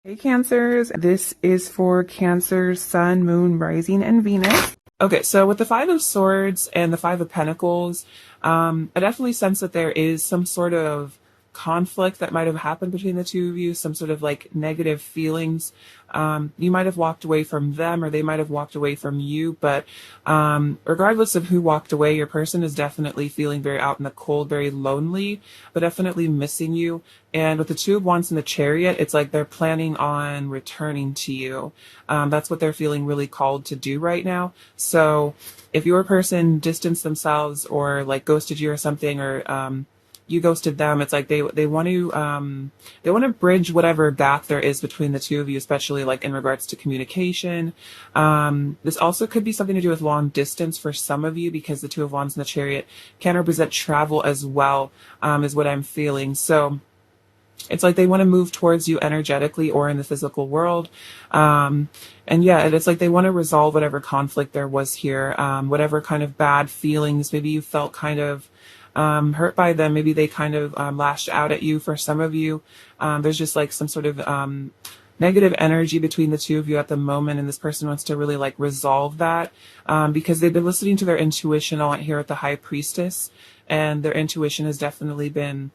Hey Cancers, this is for Cancer's Sun, Moon, Rising, and Venus. Okay, so with the Five of Swords and the Five of Pentacles, I definitely sense that there is some sort of conflict that might have happened between the two of you, some sort of like negative feelings. You might have walked away from them or they might have walked away from you, but regardless of who walked away, your person is definitely feeling very out in the cold, very lonely, but definitely missing you. And with the Two of Wands and the Chariot, it's like they're planning on returning to you. That's what they're feeling really called to do right now. So if your person distanced themselves or like ghosted you or something, or you ghosted them, it's like they want to bridge whatever gap there is between the two of you, especially like in regards to communication. This also could be something to do with long distance for some of you, because the Two of Wands and the Chariot can represent travel as well, is what I'm feeling. So it's like they want to move towards you energetically or in the physical world. And yeah, it's like they want to resolve whatever conflict there was here, whatever kind of bad feelings. Maybe you felt kind of hurt by them. Maybe they kind of lashed out at you. For some of you, there's just like some sort of negative energy between the two of you at the moment, and this person wants to really like resolve that, because they've been listening to their intuition a lot here at the High Priestess, and their intuition has definitely been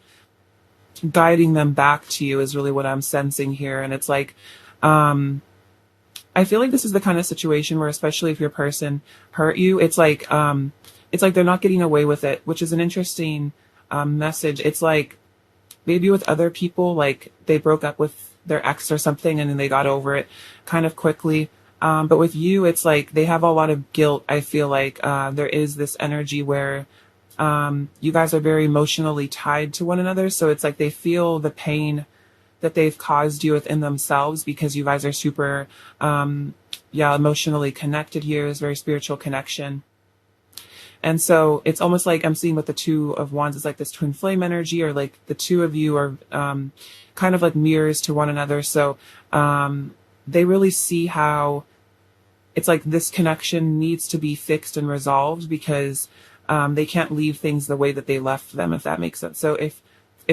guiding them back to you, is really what I'm sensing here. And it's like, I feel like this is the kind of situation where, especially if your person hurt you, it's like they're not getting away with it, which is an interesting message. It's like maybe with other people, like they broke up with their ex or something and then they got over it kind of quickly. But with you, it's like they have a lot of guilt. I feel like there is this energy where you guys are very emotionally tied to one another. So it's like they feel the pain that they've caused you within themselves, because you guys are super, emotionally connected here. Is very spiritual connection. And so it's almost like I'm seeing with the Two of Wands, it's like this twin flame energy, or like the two of you are kind of like mirrors to one another. So they really see how it's like this connection needs to be fixed and resolved, because they can't leave things the way that they left them, if that makes sense. So if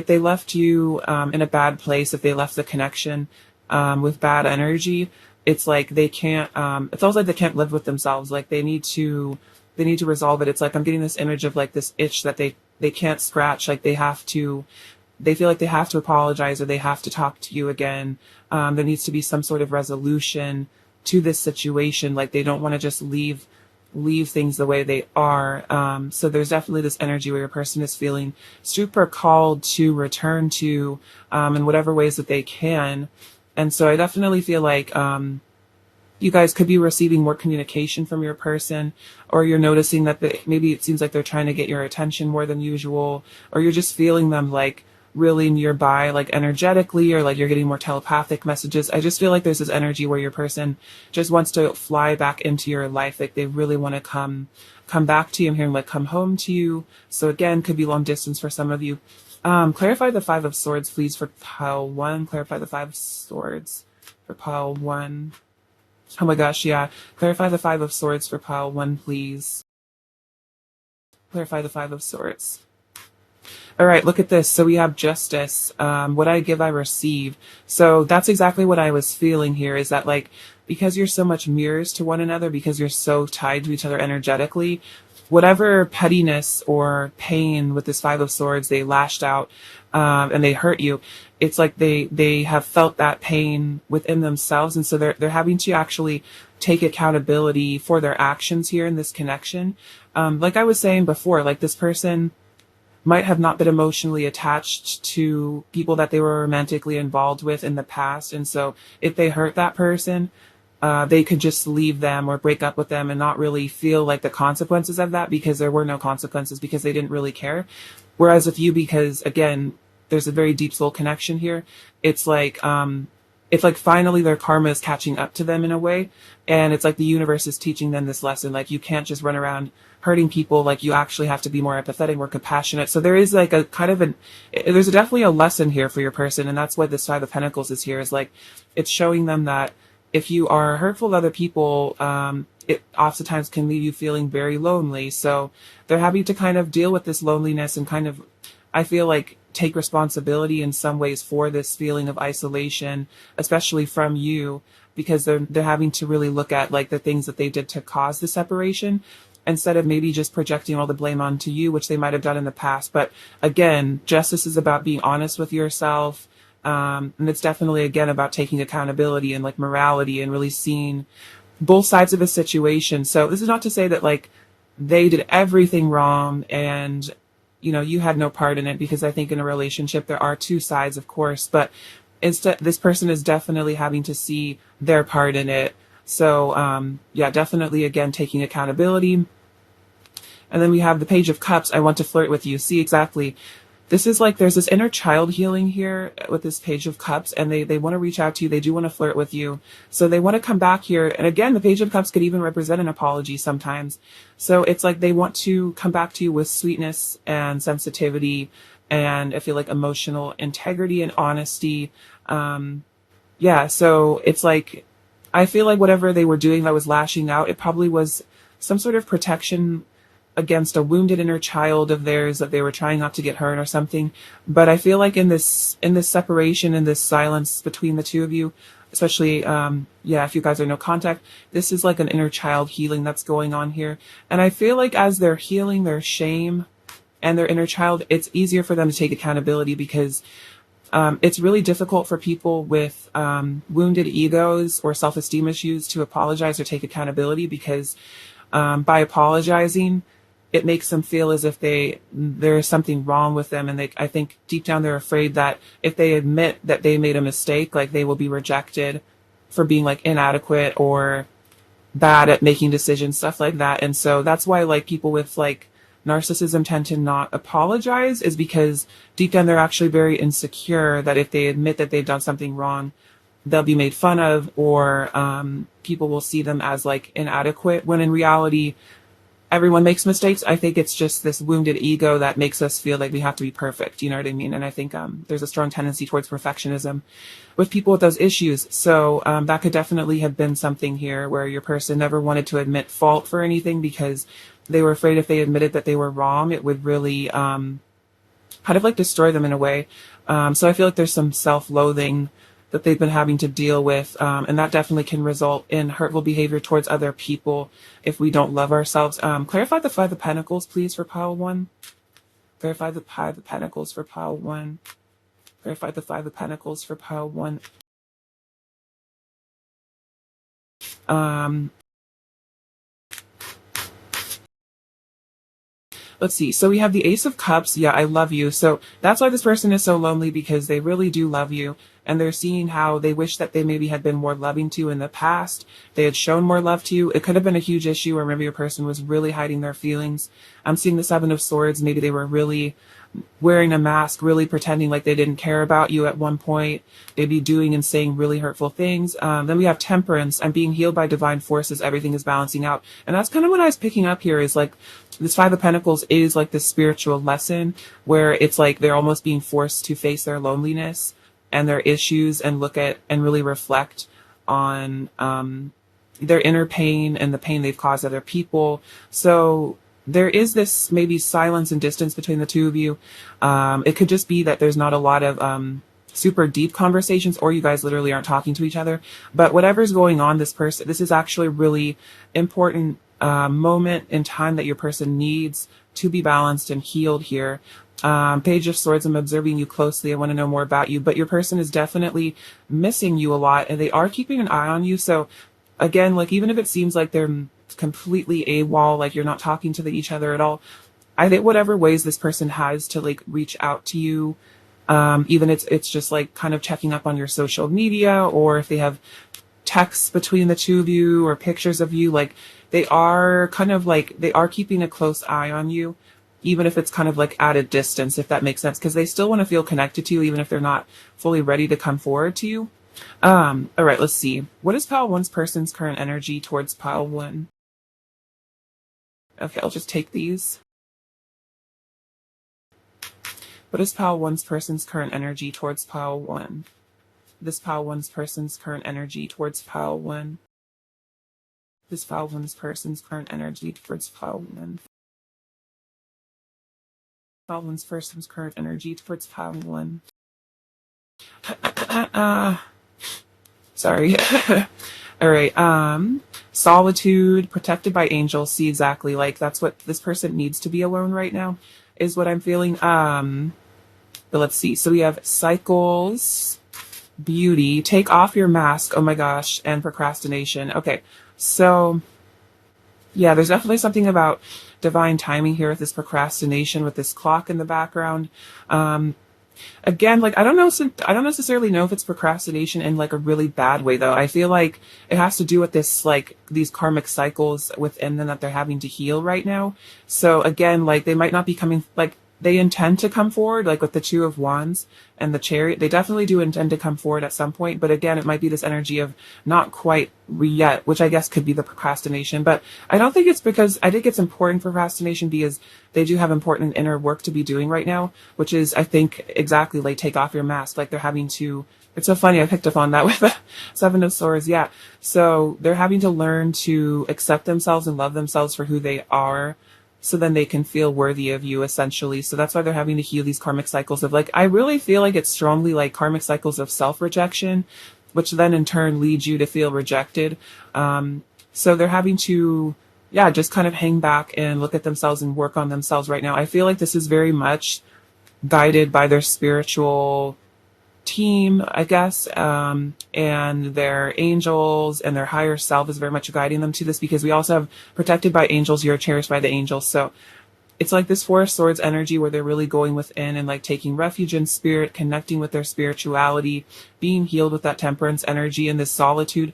they left you in a bad place, if they left the connection with bad energy, it's like they can't. It's almost like they can't live with themselves. Like they need to resolve it. It's like I'm getting this image of like this itch that they can't scratch. Like they feel like they have to apologize, or they have to talk to you again. There needs to be some sort of resolution to this situation. Like they don't want to just leave things the way they are. So there's definitely this energy where your person is feeling super called to return to in whatever ways that they can. And so I definitely feel like you guys could be receiving more communication from your person, or you're noticing that maybe it seems like they're trying to get your attention more than usual, or you're just feeling them like really nearby, like energetically, or like you're getting more telepathic messages. I just feel like there's this energy where your person just wants to fly back into your life. Like they really want to come back to you. I'm hearing like come home to you. So again, could be long distance for some of you. Clarify the Five of Swords, please, for pile one. Clarify the Five of Swords for pile one. Oh my gosh, yeah. Clarify the Five of Swords for pile one, please. Clarify the Five of Swords. All right, look at this. So we have Justice. What I give, I receive. So that's exactly what I was feeling here, is that like, because you're so much mirrors to one another, because you're so tied to each other energetically, whatever pettiness or pain with this Five of Swords, they lashed out and they hurt you. It's like they have felt that pain within themselves, and so they're having to actually take accountability for their actions here in this connection. Like I was saying before, like this person might have not been emotionally attached to people that they were romantically involved with in the past, and so if they hurt that person, they could just leave them or break up with them and not really feel like the consequences of that, because there were no consequences, because they didn't really care. Whereas with you, because again, there's a very deep soul connection here, it's like finally their karma is catching up to them in a way, and it's like the universe is teaching them this lesson. Like you can't just run around hurting people. Like you actually have to be more empathetic, more compassionate. So there is like a kind of there's definitely a lesson here for your person, and that's what this Five of Pentacles is here. Is like it's showing them that if you are hurtful to other people, it oftentimes can leave you feeling very lonely. So they're having to kind of deal with this loneliness, and kind of, I feel like take responsibility in some ways for this feeling of isolation, especially from you, because they're having to really look at like the things that they did to cause the separation instead of maybe just projecting all the blame onto you, which they might have done in the past. But again, justice is about being honest with yourself. And it's definitely, again, about taking accountability and like morality and really seeing both sides of a situation. So this is not to say that like they did everything wrong and, you had no part in it, because I think in a relationship there are two sides, of course, but instead this person is definitely having to see their part in it. So, yeah, definitely, again, taking accountability. And then we have the Page of Cups. I want to flirt with you. See, exactly. This is like there's this inner child healing here with this Page of Cups, and they want to reach out to you. They do want to flirt with you. So they want to come back here. And again, the Page of Cups could even represent an apology sometimes. So it's like they want to come back to you with sweetness and sensitivity, and I feel like emotional integrity and honesty. Yeah, so it's like I feel like whatever they were doing that was lashing out, it probably was some sort of protection against a wounded inner child of theirs that they were trying not to get hurt or something. But I feel like in this separation, in this silence between the two of you, especially yeah, if you guys are no contact, this is like an inner child healing that's going on here. And I feel like as they're healing their shame and their inner child, it's easier for them to take accountability, because it's really difficult for people with wounded egos or self-esteem issues to apologize or take accountability, because by apologizing, it makes them feel as if there is something wrong with them, and I think deep down they're afraid that if they admit that they made a mistake, like they will be rejected for being like inadequate or bad at making decisions, stuff like that. And so that's why like people with like narcissism tend to not apologize, is because deep down they're actually very insecure that if they admit that they've done something wrong, they'll be made fun of, or people will see them as like inadequate, when in reality everyone makes mistakes. I think it's just this wounded ego that makes us feel like we have to be perfect. You know what I mean? And I think there's a strong tendency towards perfectionism with people with those issues. So that could definitely have been something here where your person never wanted to admit fault for anything, because they were afraid if they admitted that they were wrong, it would really kind of like destroy them in a way. So I feel like there's some self-loathing that they've been having to deal with. And that definitely can result in hurtful behavior towards other people if we don't love ourselves. Clarify the Five of Pentacles, please, for pile one. Clarify the Five of Pentacles for pile one. Clarify the Five of Pentacles for pile one. Let's see. So we have the Ace of Cups. Yeah, I love you. So that's why this person is so lonely, because they really do love you. And they're seeing how they wish that they maybe had been more loving to you in the past. They had shown more love to you. It could have been a huge issue, or maybe your person was really hiding their feelings. I'm seeing the Seven of Swords. Maybe they were really wearing a mask, really pretending like they didn't care about you at one point. They'd be doing and saying really hurtful things. Then we have Temperance. I'm being healed by divine forces. Everything is balancing out. And that's kind of what I was picking up here, is like this Five of Pentacles is like this spiritual lesson where it's like they're almost being forced to face their loneliness and their issues and look at and really reflect on their inner pain and the pain they've caused other people. So there is this maybe silence and distance between the two of you. It could just be that there's not a lot of super deep conversations, or you guys literally aren't talking to each other. But whatever's going on, this is actually a really important moment in time that your person needs to be balanced and healed here. Page of Swords, I'm observing you closely. I want to know more about you, but your person is definitely missing you a lot, and they are keeping an eye on you. So again, like even if it seems like they're completely AWOL, like you're not talking to each other at all, I think whatever ways this person has to like reach out to you, even it's just like kind of checking up on your social media, or if they have texts between the two of you or pictures of you, like they are keeping a close eye on you, even if it's kind of like at a distance, if that makes sense, because they still want to feel connected to you, even if they're not fully ready to come forward to you. All right, let's see. What is pile one's person's current energy towards pile one? Okay, I'll just take these. What is pile one's person's current energy towards pile one? This pile one's person's current energy towards pile one. This pile one's person's current energy towards pile one. pile one's person's current energy towards pile one. Sorry. All right. Solitude, protected by angels. See, exactly. Like that's what this person needs to be alone right now, is what I'm feeling. But let's see. So we have cycles, beauty, take off your mask. Oh my gosh, and procrastination. Okay. So yeah, there's definitely something about divine timing here with this procrastination, with this clock in the background. Um, Again, like I don't know, I don't necessarily know if it's procrastination in like a really bad way though. I feel like it has to do with this like these karmic cycles within them that they're having to heal right now. So again, like they might not be coming, like they intend to come forward, like with the Two of Wands and the Chariot. They definitely do intend to come forward at some point, but again, it might be this energy of not quite yet, which I guess could be the procrastination. But I don't think it's because I think it's important procrastination because they do have important inner work to be doing right now, which is, I think, exactly like take off your mask. Like they're having to, it's so funny, I picked up on that with the Seven of Swords. Yeah. So they're having to learn to accept themselves and love themselves for who they are, so then they can feel worthy of you, essentially. So that's why they're having to heal these karmic cycles of like, I really feel like it's strongly like karmic cycles of self-rejection, which then in turn leads you to feel rejected. So they're having to, yeah, just kind of hang back and look at themselves and work on themselves right now. I feel like this is very much guided by their spiritual team, I guess, and their angels and their higher self is very much guiding them to this, because we also have protected by angels, you're cherished by the angels. So it's like this Four of Swords energy where they're really going within and like taking refuge in spirit, connecting with their spirituality, being healed with that temperance energy and this solitude.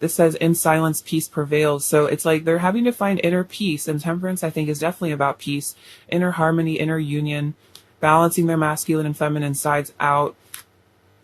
This says in silence, peace prevails. So it's like they're having to find inner peace, and temperance, I think, is definitely about peace, inner harmony, inner union, balancing their masculine and feminine sides out,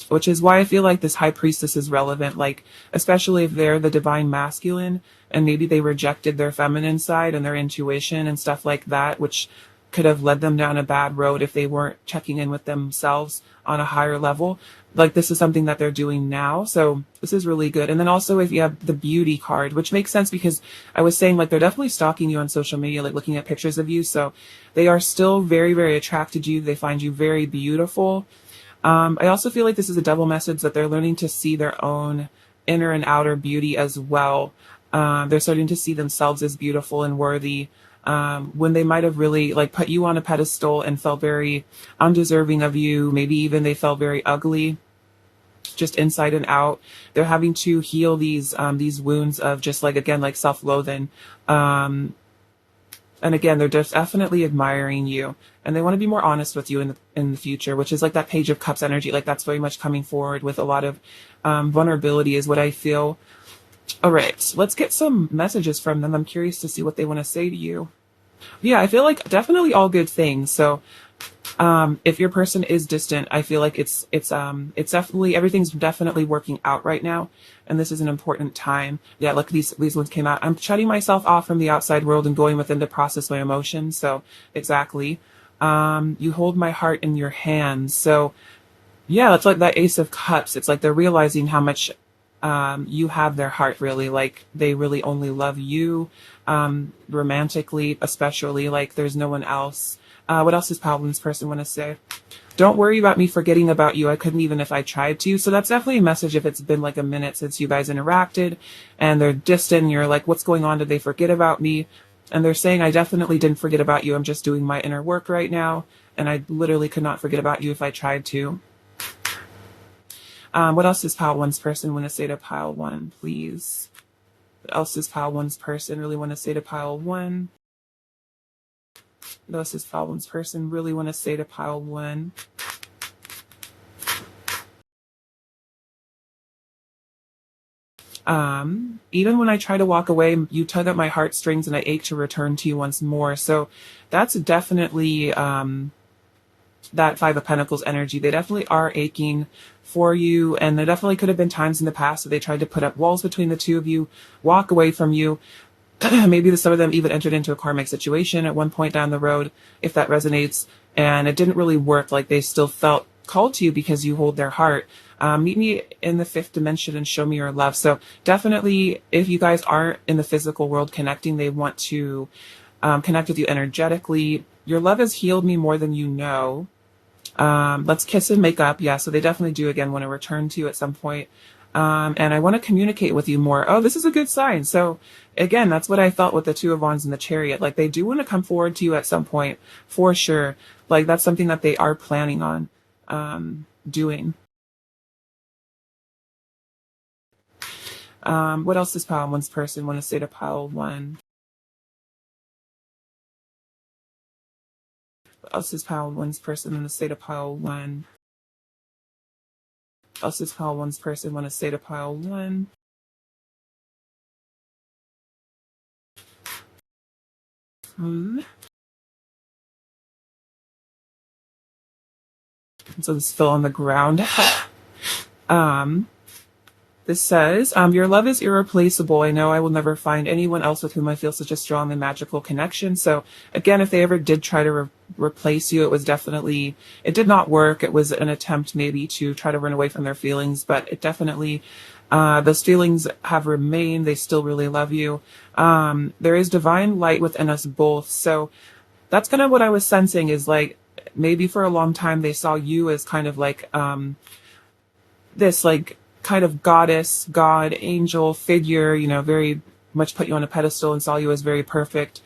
which is why I feel like this high priestess is relevant, like, especially if they're the divine masculine and maybe they rejected their feminine side and their intuition and stuff like that, which could have led them down a bad road if they weren't checking in with themselves on a higher level. Like this is something that they're doing now. So this is really good. And then also if you have the beauty card, which makes sense because I was saying like they're definitely stalking you on social media, like looking at pictures of you. So they are still very, very attracted to you. They find you very beautiful. I also feel like this is a double message that they're learning to see their own inner and outer beauty as well. They're starting to see themselves as beautiful and worthy, when they might have really like put you on a pedestal and felt very undeserving of you. Maybe even they felt very ugly, just inside and out. They're having to heal these wounds of just like, again, like self-loathing. And again, they're just definitely admiring you, and they want to be more honest with you in the future, which is like that Page of Cups energy. Like that's very much coming forward with a lot of vulnerability is what I feel. All right, let's get some messages from them. I'm curious to see what they want to say to you. Yeah, I feel like definitely all good things. So if your person is distant, I feel like it's definitely, everything's definitely working out right now. And this is an important time. Yeah, look, these ones came out. I'm shutting myself off from the outside world and going within to process my emotions. So exactly. You hold my heart in your hands. So yeah, it's like that Ace of Cups. It's like they're realizing how much you have their heart, really. Like they really only love you, romantically, especially. Like there's no one else. What else does Paladin's person want to say? Don't worry about me forgetting about you. I couldn't even if I tried to. So that's definitely a message if it's been like a minute since you guys interacted and they're distant and you're like, what's going on? Did they forget about me? And they're saying, I definitely didn't forget about you. I'm just doing my inner work right now. And I literally could not forget about you if I tried to. What else does Pile One's person want to say to Pile One, please? What else does Pile One's person really want to say to Pile One? What else does Pile One's person really want to say to Pile One? Even when I try to walk away, you tug at my heartstrings and I ache to return to you once more. So that's definitely that Five of Pentacles energy. They definitely are aching for you, and there definitely could have been times in the past that they tried to put up walls between the two of you, walk away from you. Maybe some of them even entered into a karmic situation at one point down the road, if that resonates, and it didn't really work. Like they still felt called to you because you hold their heart. Meet me in the fifth dimension and show me your love. So definitely, if you guys aren't in the physical world connecting, they want to connect with you energetically. Your love has healed me more than you know. Let's kiss and make up. Yeah, so they definitely do again want to return to you at some point. And I want to communicate with you more. Oh, this is a good sign. So again, that's what I felt with the Two of Wands and the Chariot. Like they do want to come forward to you at some point, for sure. Like that's something that they are planning on doing. What else does Pile One's person want to say to Pile One? What else does Pile One's person want to say to Pile One? What else does Pile One's person want to say to Pile One? So this fill on the ground. This says, your love is irreplaceable. I know I will never find anyone else with whom I feel such a strong and magical connection. So again, if they ever did try to replace you, it did not work. It was an attempt maybe to try to run away from their feelings, but it definitely, those feelings have remained. They still really love you. There is divine light within us both. So that's kind of what I was sensing is like, maybe for a long time they saw you as kind of like, this like, kind of goddess, god, angel figure, very much put you on a pedestal and saw you as very perfect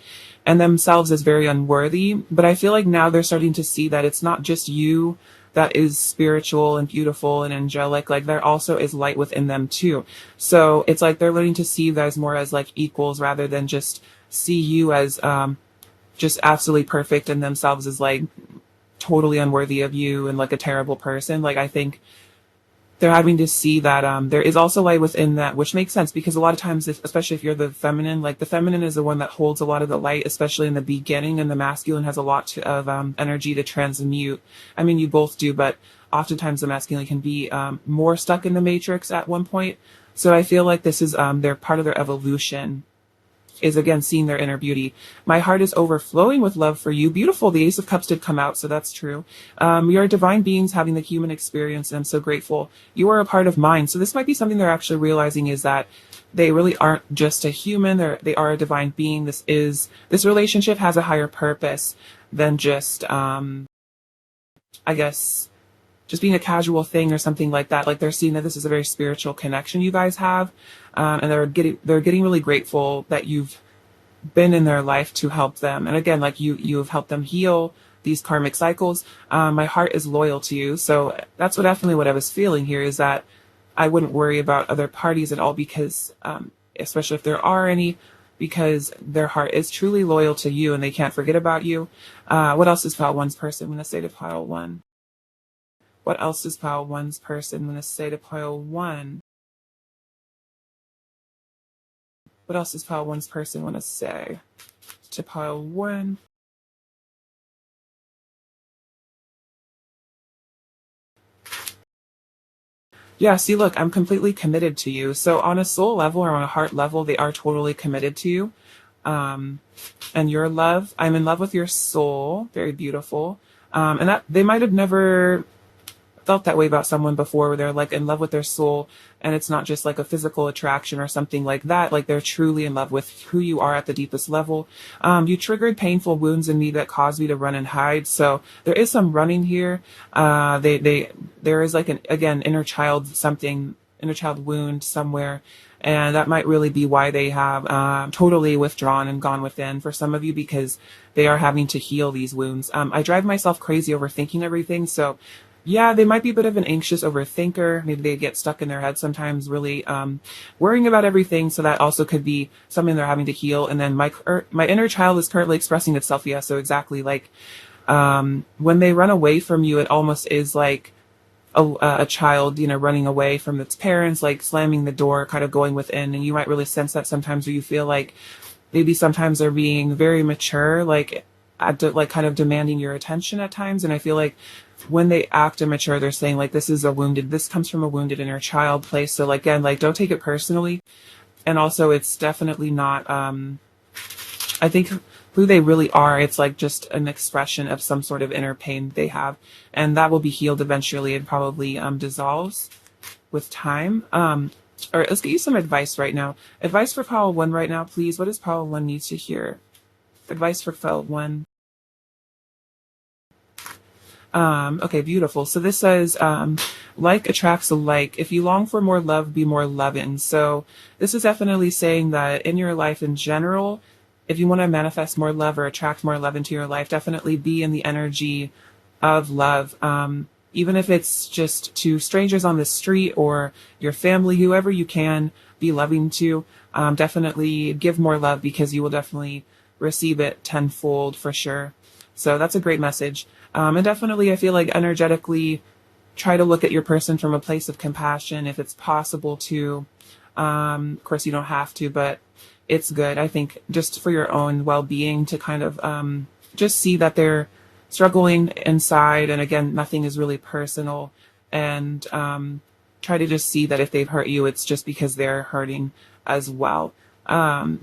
and themselves as very unworthy. But I feel like now they're starting to see that it's not just you that is spiritual and beautiful and angelic, like there also is light within them too. So it's like they're learning to see you guys more as like equals rather than just see you as just absolutely perfect and themselves as like totally unworthy of you and like a terrible person. Like I think they're having to see that there is also light within that, which makes sense because a lot of times, especially if you're the feminine, like the feminine is the one that holds a lot of the light, especially in the beginning, and the masculine has a lot of energy to transmute. I mean, you both do, but oftentimes the masculine can be more stuck in the matrix at one point. So I feel like this is they're part of their evolution. Is again seeing their inner beauty. My heart is overflowing with love for you. Beautiful. The Ace of Cups did come out, so that's true. We are divine beings having the human experience, and I'm so grateful. You are a part of mine. So this might be something they're actually realizing is that they really aren't just a human. They are a divine being. This relationship has a higher purpose than just, I guess, just being a casual thing or something like that. Like they're seeing that this is a very spiritual connection you guys have. And they're getting really grateful that you've been in their life to help them. And again, like you have helped them heal these karmic cycles. My heart is loyal to you. So that's definitely what I was feeling here is that I wouldn't worry about other parties at all because, especially if there are any, because their heart is truly loyal to you and they can't forget about you. What else is Pile One's person when I say to Pile One? What else does Pile One's person when I say to Pile One? What else does Pile One's person want to say to Pile One? Yeah, see, look, I'm completely committed to you. So on a soul level or on a heart level, they are totally committed to you. And your love, I'm in love with your soul. Very beautiful. And that they might have never felt that way about someone before where they're like in love with their soul and it's not just like a physical attraction or something like that. Like they're truly in love with who you are at the deepest level. You triggered painful wounds in me that caused me to run and hide. So there is some running here. There is like inner child wound somewhere. And that might really be why they have totally withdrawn and gone within for some of you because they are having to heal these wounds. I drive myself crazy overthinking everything. So yeah, they might be a bit of an anxious overthinker. Maybe they get stuck in their head sometimes really worrying about everything. So that also could be something they're having to heal. And then my inner child is currently expressing itself. Yeah, so exactly like when they run away from you, it almost is like a child, running away from its parents, like slamming the door, kind of going within. And you might really sense that sometimes where you feel like maybe sometimes they're being very mature, like kind of demanding your attention at times. And I feel like when they act immature, they're saying like, this comes from a wounded inner child place. So like, again, like don't take it personally. And also it's definitely not, I think who they really are, it's like just an expression of some sort of inner pain they have. And that will be healed eventually and probably dissolves with time. All right, let's get you some advice right now. Advice for Pile One right now, please. What does Pile One need to hear? Advice for Pile One. Okay, beautiful. So this says, like attracts like. If you long for more love, be more loving. So this is definitely saying that in your life in general, if you want to manifest more love or attract more love into your life, definitely be in the energy of love. Even if it's just to strangers on the street or your family, whoever you can be loving to, definitely give more love because you will definitely receive it tenfold for sure. So that's a great message. And definitely, I feel like energetically, try to look at your person from a place of compassion if it's possible to. Of course, you don't have to, but it's good, I think, just for your own well being to kind of just see that they're struggling inside. And again, nothing is really personal. And try to just see that if they've hurt you, it's just because they're hurting as well. Um,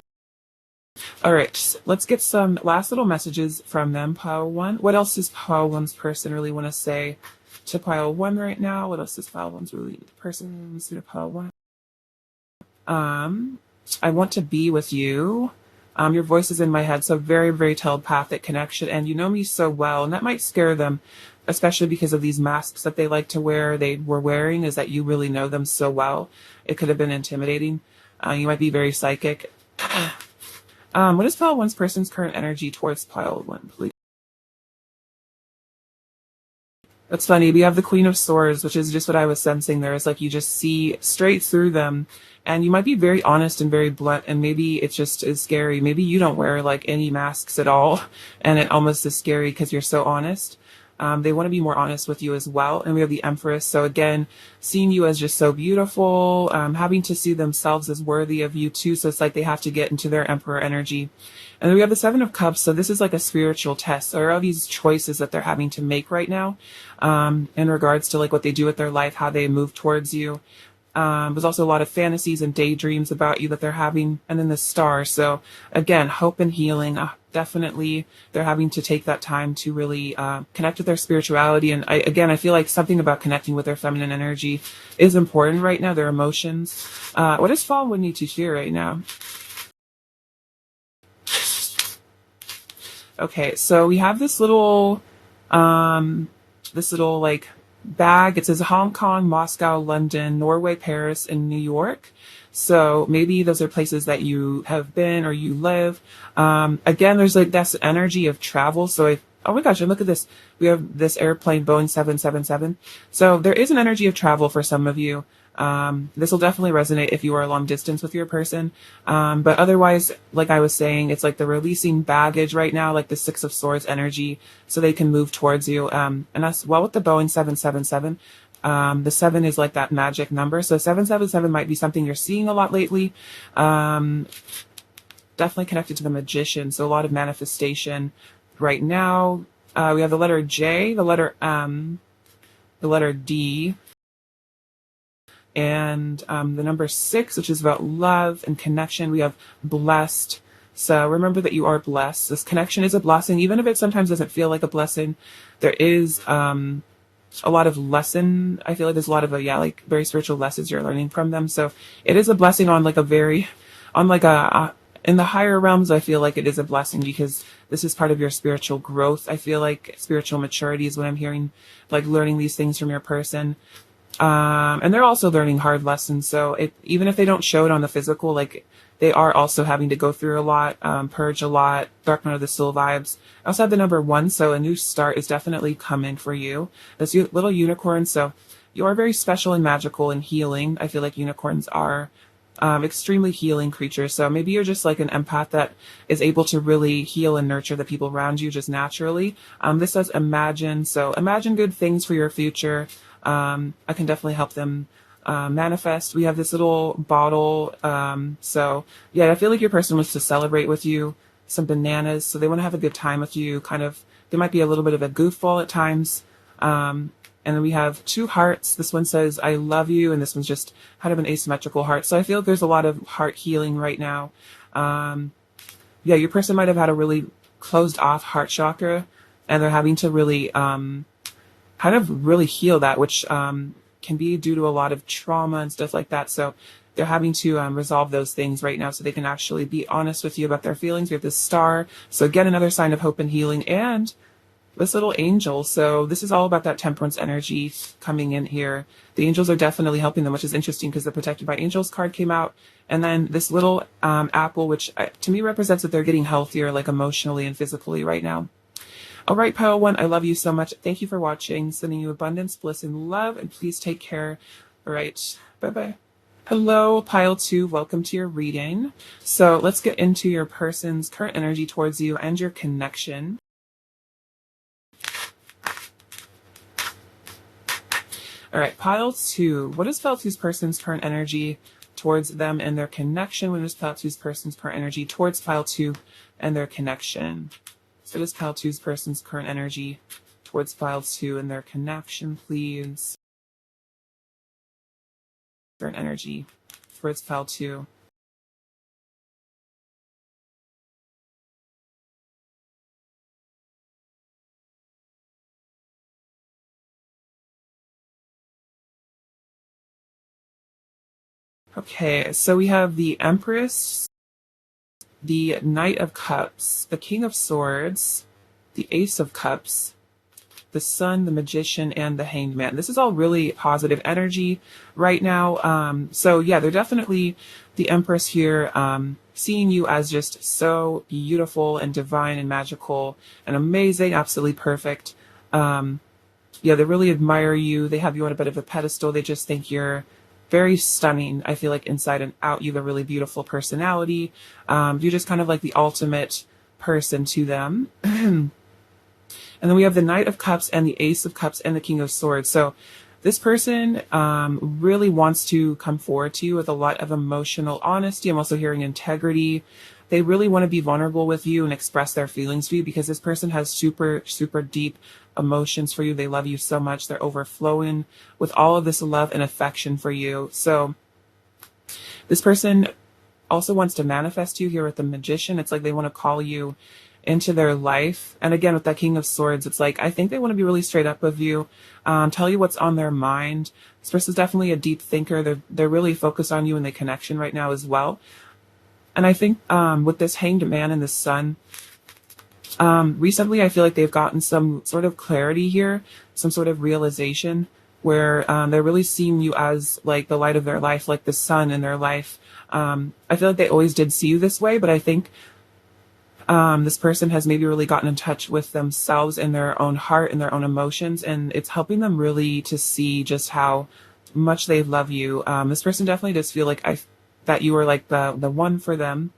all right, let's get some last little messages from them. Pile one. What else does pile one's person really want to say to pile one right now? What else does pile one's really person say to pile one? I want to be with you. Your voice is in my head, so very, very telepathic connection, and you know me so well, and that might scare them, especially because of these masks that they like to wear. They were wearing is that you really know them so well. It could have been intimidating. You might be very psychic. What is pile one's person's current energy towards pile one, please? That's funny. We have the Queen of Swords, which is just what I was sensing there. It's like you just see straight through them, and you might be very honest and very blunt, and maybe it just is scary. Maybe you don't wear like any masks at all, and it almost is scary because you're so honest. They want to be more honest with you as well. And we have the Empress. So again, seeing you as just so beautiful, having to see themselves as worthy of you too. So it's like they have to get into their Emperor energy. And then we have the Seven of Cups. So this is like a spiritual test. There are these choices that they're having to make right now, in regards to like what they do with their life, how they move towards you. There's also a lot of fantasies and daydreams about you that they're having. And then the Star. So again, hope and healing. Definitely they're having to take that time to really connect with their spirituality. And I feel like something about connecting with their feminine energy is important right now, their emotions. What does Fall would need to hear right now? Okay, so we have this little like bag. It says Hong Kong, Moscow, London, Norway, Paris, and New York. So maybe those are places that you have been or you live. Again, there's like that's energy of travel. So oh my gosh, and look at this. We have this airplane, Boeing 777. So there is an energy of travel for some of you. This will definitely resonate if you are long distance with your person. But otherwise, like I was saying, it's like the releasing baggage right now, like the Six of Swords energy, so they can move towards you. And as well with the Boeing 777. The seven is like that magic number. So 777 might be something you're seeing a lot lately. Definitely connected to the Magician. So a lot of manifestation right now. We have the letter J, the letter M, the letter D, and the number 6, which is about love and connection. We have blessed. So remember that you are blessed. This connection is a blessing, even if it sometimes doesn't feel like a blessing. There is a lot of lesson. I feel like there's a lot of like very spiritual lessons you're learning from them. So it is a blessing on like a very, on like a in the higher realms. I feel like it is a blessing because this is part of your spiritual growth. I feel like spiritual maturity is what I'm hearing, like learning these things from your person. And they're also learning hard lessons. So even if they don't show it on the physical, like they are also having to go through a lot, purge a lot, dark night of the soul vibes. I also have the number 1. So a new start is definitely coming for you. This little unicorn. So you are very special and magical and healing. I feel like unicorns are extremely healing creatures. So maybe you're just like an empath that is able to really heal and nurture the people around you just naturally. This says imagine. So imagine good things for your future. I can definitely help them manifest. We have this little bottle. So yeah, I feel like your person wants to celebrate with you. Some bananas. So they want to have a good time with you. Kind of, there might be a little bit of a goofball at times. And then we have 2 hearts. This one says, I love you. And this one's just kind of an asymmetrical heart. So I feel like there's a lot of heart healing right now. Yeah, your person might have had a really closed off heart chakra and they're having to really, kind of really heal that, which, can be due to a lot of trauma and stuff like that. So they're having to resolve those things right now so they can actually be honest with you about their feelings. We have this Star. So again, another sign of hope and healing. And this little angel. So this is all about that temperance energy coming in here. The angels are definitely helping them, which is interesting because the protected by angels card came out. And then this little apple, which to me represents that they're getting healthier, like emotionally and physically right now. All right, Pile 1, I love you so much. Thank you for watching. Sending you abundance, bliss, and love. And please take care. All right, bye-bye. Hello, Pile 2. Welcome to your reading. So let's get into your person's current energy towards you and your connection. All right, Pile 2. What is Pile 2's person's current energy towards them and their connection? What is Pile 2's person's current energy towards Pile 2 and their connection? So what is Pile 2's person's current energy towards Pile 2 and their connection, please? Current energy towards Pile 2. Okay, so we have the Empress, the Knight of Cups, the King of Swords, the Ace of Cups, the Sun, the Magician, and the Hanged Man. This is all really positive energy right now. So yeah, they're definitely the Empress here, seeing you as just so beautiful and divine and magical and amazing, absolutely perfect. Yeah, they really admire you. They have you on a bit of a pedestal. They just think you're very stunning. I feel like inside and out, you have a really beautiful personality. You're just kind of like the ultimate person to them. And then we have the Knight of Cups and the Ace of Cups and the King of Swords. So this person really wants to come forward to you with a lot of emotional honesty. I'm also hearing integrity. They really want to be vulnerable with you and express their feelings for you because this person has super, super deep emotions for you. They love you so much. They're overflowing with all of this love and affection for you. So this person also wants to manifest you here with the Magician. It's like they want to call you into their life. And again, with that King of Swords, it's like, I think they want to be really straight up with you, tell you what's on their mind. This person is definitely a deep thinker. They're really focused on you and the connection right now as well. And I think with this Hanged Man and the Sun, recently I feel like they've gotten some sort of clarity here, some sort of realization where they're really seeing you as like the light of their life, like the sun in their life. I feel like they always did see you this way, but I think this person has maybe really gotten in touch with themselves and their own heart and their own emotions, and it's helping them really to see just how much they love you. This person definitely does feel like that you are like the one for them.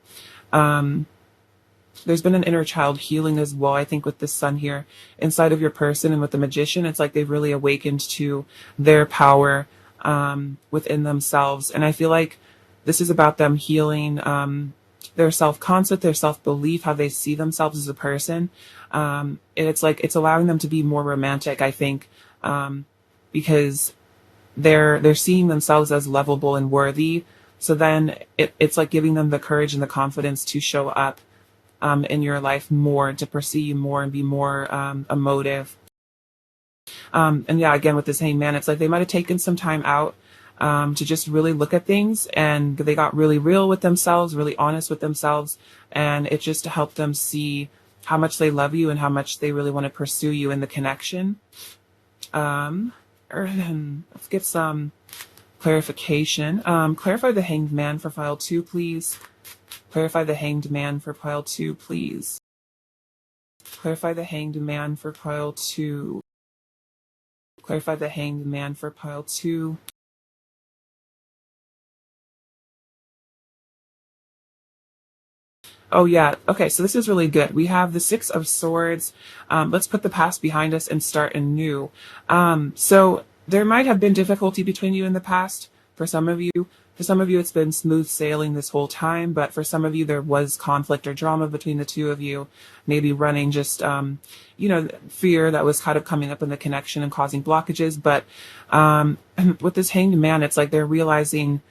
There's been an inner child healing as well, I think, with the Sun here inside of your person, and with the Magician, it's like they've really awakened to their power within themselves. And I feel like this is about them healing their self-concept, their self-belief, how they see themselves as a person. And it's like it's allowing them to be more romantic, I think, because they're seeing themselves as lovable and worthy. So then it's like giving them the courage and the confidence to show up in your life more, to pursue you more and be more emotive. And yeah, again, with this Hanged Man, it's like they might have taken some time out to just really look at things, and they got really real with themselves, really honest with themselves, and it just helped them see how much they love you and how much they really want to pursue you in the connection. Let's get some clarification. Clarify the Hanged Man for Pile 2, please. Clarify the Hanged Man for Pile 2, please. Clarify the Hanged Man for Pile 2. Clarify the Hanged Man for Pile 2. Oh yeah, okay, so this is really good. We have the Six of Swords. Let's put the past behind us and start anew. So there might have been difficulty between you in the past for some of you. For some of you, it's been smooth sailing this whole time, but for some of you, there was conflict or drama between the two of you, maybe running just, fear that was kind of coming up in the connection and causing blockages. But with this Hanged Man, it's like they're realizing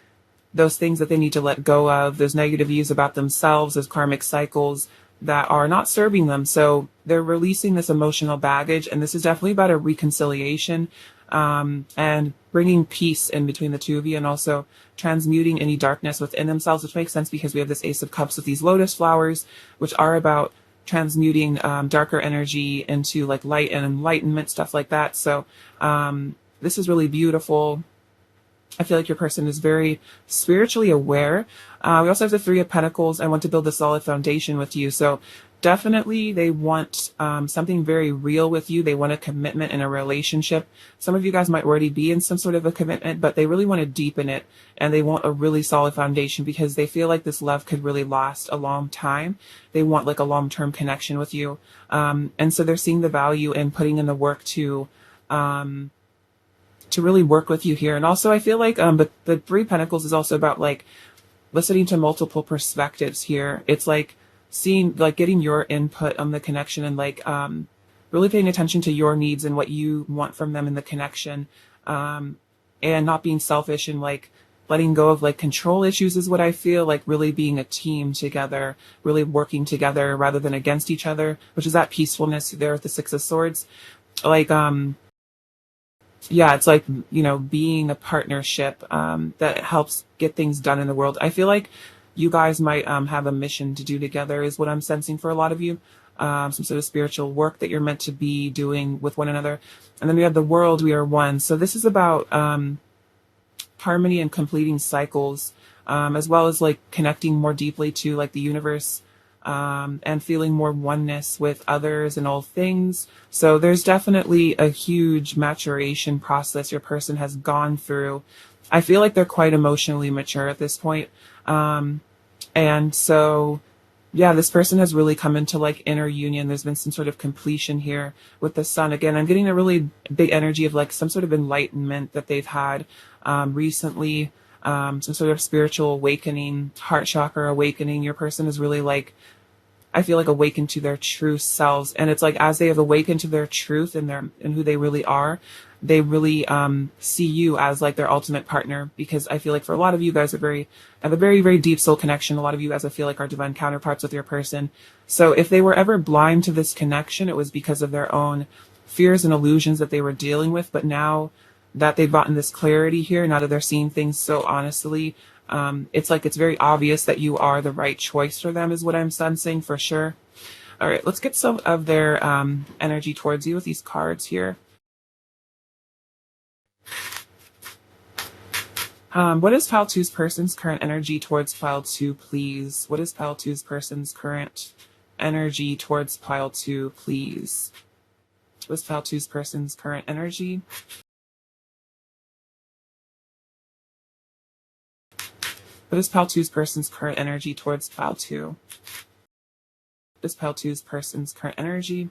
those things that they need to let go of, those negative views about themselves, those karmic cycles that are not serving them. So they're releasing this emotional baggage, and this is definitely about a reconciliation and bringing peace in between the two of you, and also transmuting any darkness within themselves, which makes sense because we have this Ace of Cups with these lotus flowers, which are about transmuting darker energy into like light and enlightenment, stuff like that. So this is really beautiful. I feel like your person is very spiritually aware. We also have the Three of Pentacles. I want to build a solid foundation with you. So definitely they want something very real with you. They want a commitment in a relationship. Some of you guys might already be in some sort of a commitment, but they really want to deepen it, and they want a really solid foundation because they feel like this love could really last a long time. They want like a long-term connection with you. And so they're seeing the value in putting in the work to really work with you here. And also I feel like but the Three Pentacles is also about like listening to multiple perspectives here. It's like seeing, like getting your input on the connection, and like really paying attention to your needs and what you want from them in the connection, and not being selfish, and like letting go of like control issues is what I feel like. Really being a team together, really working together rather than against each other, which is that peacefulness there with the Six of Swords. Like yeah, it's like, you know, being a partnership that helps get things done in the world. I feel like you guys might have a mission to do together is what I'm sensing for a lot of you. Some sort of spiritual work that you're meant to be doing with one another. And then we have the World, we are one. So this is about harmony and completing cycles, as well as like connecting more deeply to like the universe, and feeling more oneness with others and all things. So there's definitely a huge maturation process your person has gone through. I feel like they're quite emotionally mature at this point. And so, yeah, this person has really come into like inner union. There's been some sort of completion here with the Sun. Again, I'm getting a really big energy of like some sort of enlightenment that they've had recently. Some sort of spiritual awakening, heart chakra awakening. Your person is really like, I feel like awakened to their true selves. And it's like, as they have awakened to their truth and who they really are, they really see you as like their ultimate partner. Because I feel like for a lot of you guys have a very, very deep soul connection. A lot of you guys I feel like are divine counterparts with your person. So if they were ever blind to this connection, it was because of their own fears and illusions that they were dealing with. But now that they've gotten this clarity here, now that they're seeing things so honestly, it's like it's very obvious that you are the right choice for them is what I'm sensing for sure. All right, let's get some of their energy towards you with these cards here. What is Pile 2's person's current energy towards Pile 2, please? What is Pile 2's person's current energy towards Pile 2, please? What is Pile 2's person's current energy? What is Pile 2's person's current energy towards Pile 2? What is Pile 2's person's current energy?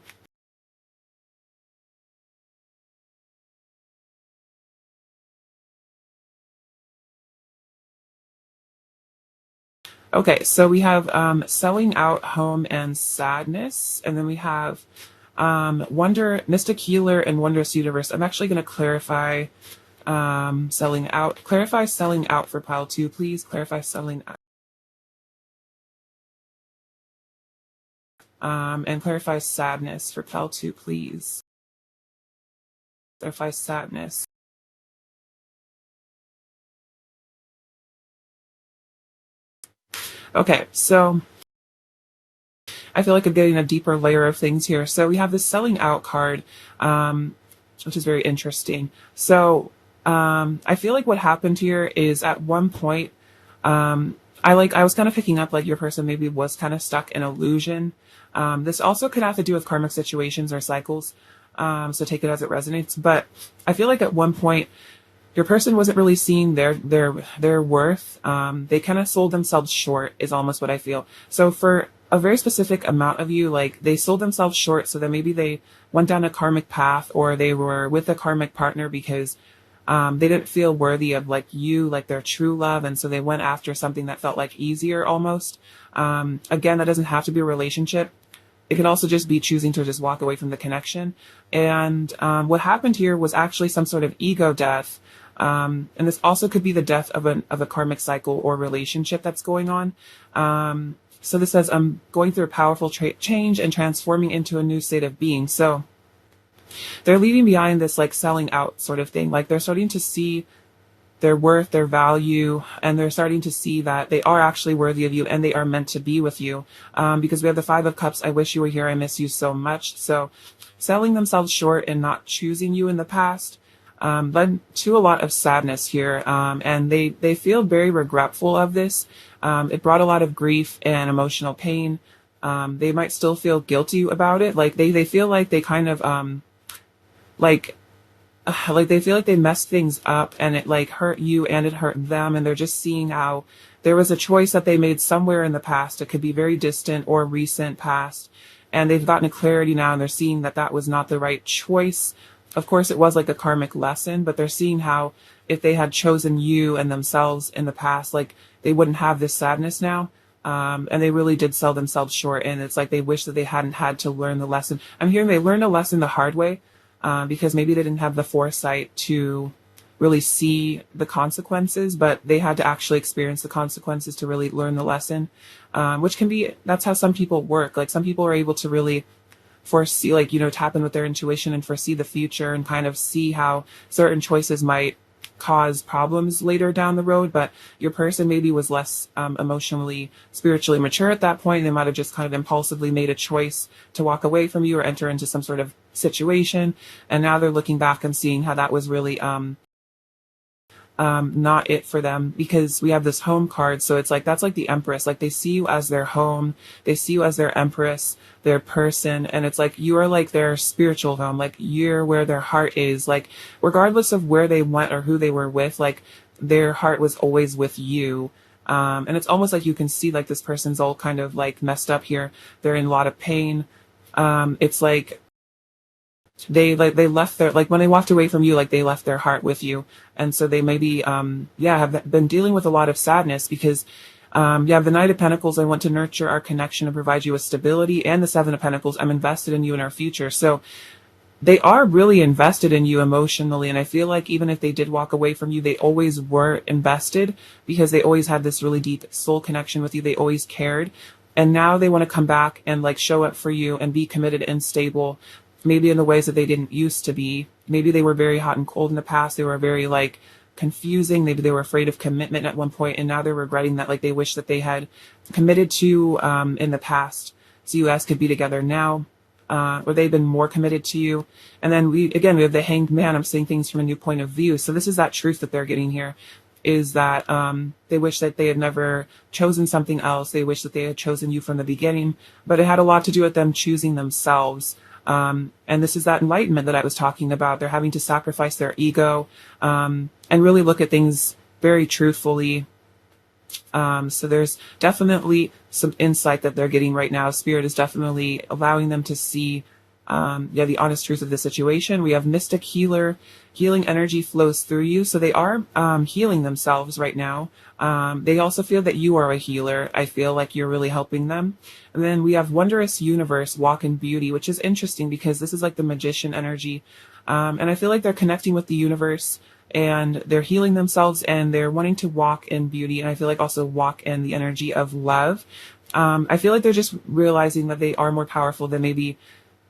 Okay, so we have selling out, home, and sadness. And then we have wonder, mystic healer, and wondrous universe. I'm actually going to clarify selling out. Clarify selling out for Pile 2, please. Clarify selling out. And clarify sadness for Pile 2, please. Clarify sadness. Okay, so I feel like I'm getting a deeper layer of things here. So we have this selling out card, which is very interesting. So I feel like what happened here is at one point, I was kind of picking up like your person maybe was kind of stuck in illusion. This also could have to do with karmic situations or cycles. So take it as it resonates. But I feel like at one point, your person wasn't really seeing their worth. They kind of sold themselves short is almost what I feel. So for a very specific amount of you, like they sold themselves short so that maybe they went down a karmic path, or they were with a karmic partner because they didn't feel worthy of like you, like their true love. And so they went after something that felt like easier almost. Again, that doesn't have to be a relationship. It can also just be choosing to just walk away from the connection. And what happened here was actually some sort of ego death. And this also could be the death of a karmic cycle or relationship that's going on. So this says, I'm going through a powerful change and transforming into a new state of being. So they're leaving behind this like selling out sort of thing. Like they're starting to see their worth, their value, and they're starting to see that they are actually worthy of you and they are meant to be with you. Because we have the Five of Cups. I wish you were here. I miss you so much. So selling themselves short and not choosing you in the past led to a lot of sadness here. And they feel very regretful of this. It brought a lot of grief and emotional pain. They might still feel guilty about it. Like they feel like they kind of, like they feel like they messed things up and it like hurt you and it hurt them. And they're just seeing how there was a choice that they made somewhere in the past. It could be very distant or recent past. And they've gotten a clarity now and they're seeing that that was not the right choice. Of course, it was like a karmic lesson, but they're seeing how if they had chosen you and themselves in the past, like they wouldn't have this sadness now. And they really did sell themselves short. And it's like they wish that they hadn't had to learn the lesson. I'm hearing they learned a lesson the hard way. Because maybe they didn't have the foresight to really see the consequences, but they had to actually experience the consequences to really learn the lesson, which can be, that's how some people work. Like some people are able to really foresee, like, tap in with their intuition and foresee the future and kind of see how certain choices might cause problems later down the road. But your person maybe was less emotionally, spiritually mature at that point. They might have just kind of impulsively made a choice to walk away from you or enter into some sort of situation. And now they're looking back and seeing how that was really not it for them, because we have this home card. So it's like, that's like the Empress. Like they see you as their home. They see you as their Empress, their person. And it's like, you are like their spiritual home. Like you're where their heart is. Like regardless of where they went or who they were with, like their heart was always with you. And it's almost like you can see like this person's all kind of like messed up here. They're in a lot of pain. It's like, they left their, like when they walked away from you, like they left their heart with you. And so they maybe have been dealing with a lot of sadness because you have the Knight of Pentacles. I want to nurture our connection and provide you with stability, and the Seven of Pentacles. I'm invested in you and our future. So they are really invested in you emotionally. And I feel like even if they did walk away from you, they always were invested because they always had this really deep soul connection with you. They always cared. And now they want to come back and like show up for you and be committed and stable, maybe in the ways that they didn't used to be. Maybe they were very hot and cold in the past. They were very like confusing. Maybe they were afraid of commitment at one point, and now they're regretting that. Like they wish that they had committed to in the past, so you guys could be together now, or they've been more committed to you. And then we have the Hanged Man. I'm seeing things from a new point of view. So this is that truth that they're getting here, is that they wish that they had never chosen something else. They wish that they had chosen you from the beginning, but it had a lot to do with them choosing themselves. And this is that enlightenment that I was talking about. They're having to sacrifice their ego, and really look at things very truthfully. So there's definitely some insight that they're getting right now. Spirit is definitely allowing them to see, the honest truth of the situation. We have Mystic Healer. Healing energy flows through you. So they are, healing themselves right now. They also feel that you are a healer. I feel like you're really helping them. And then we have Wondrous Universe, Walk in Beauty, which is interesting because this is like the magician energy. And I feel like they're connecting with the universe and they're healing themselves and they're wanting to walk in beauty. And I feel like also walk in the energy of love. I feel like they're just realizing that they are more powerful than maybe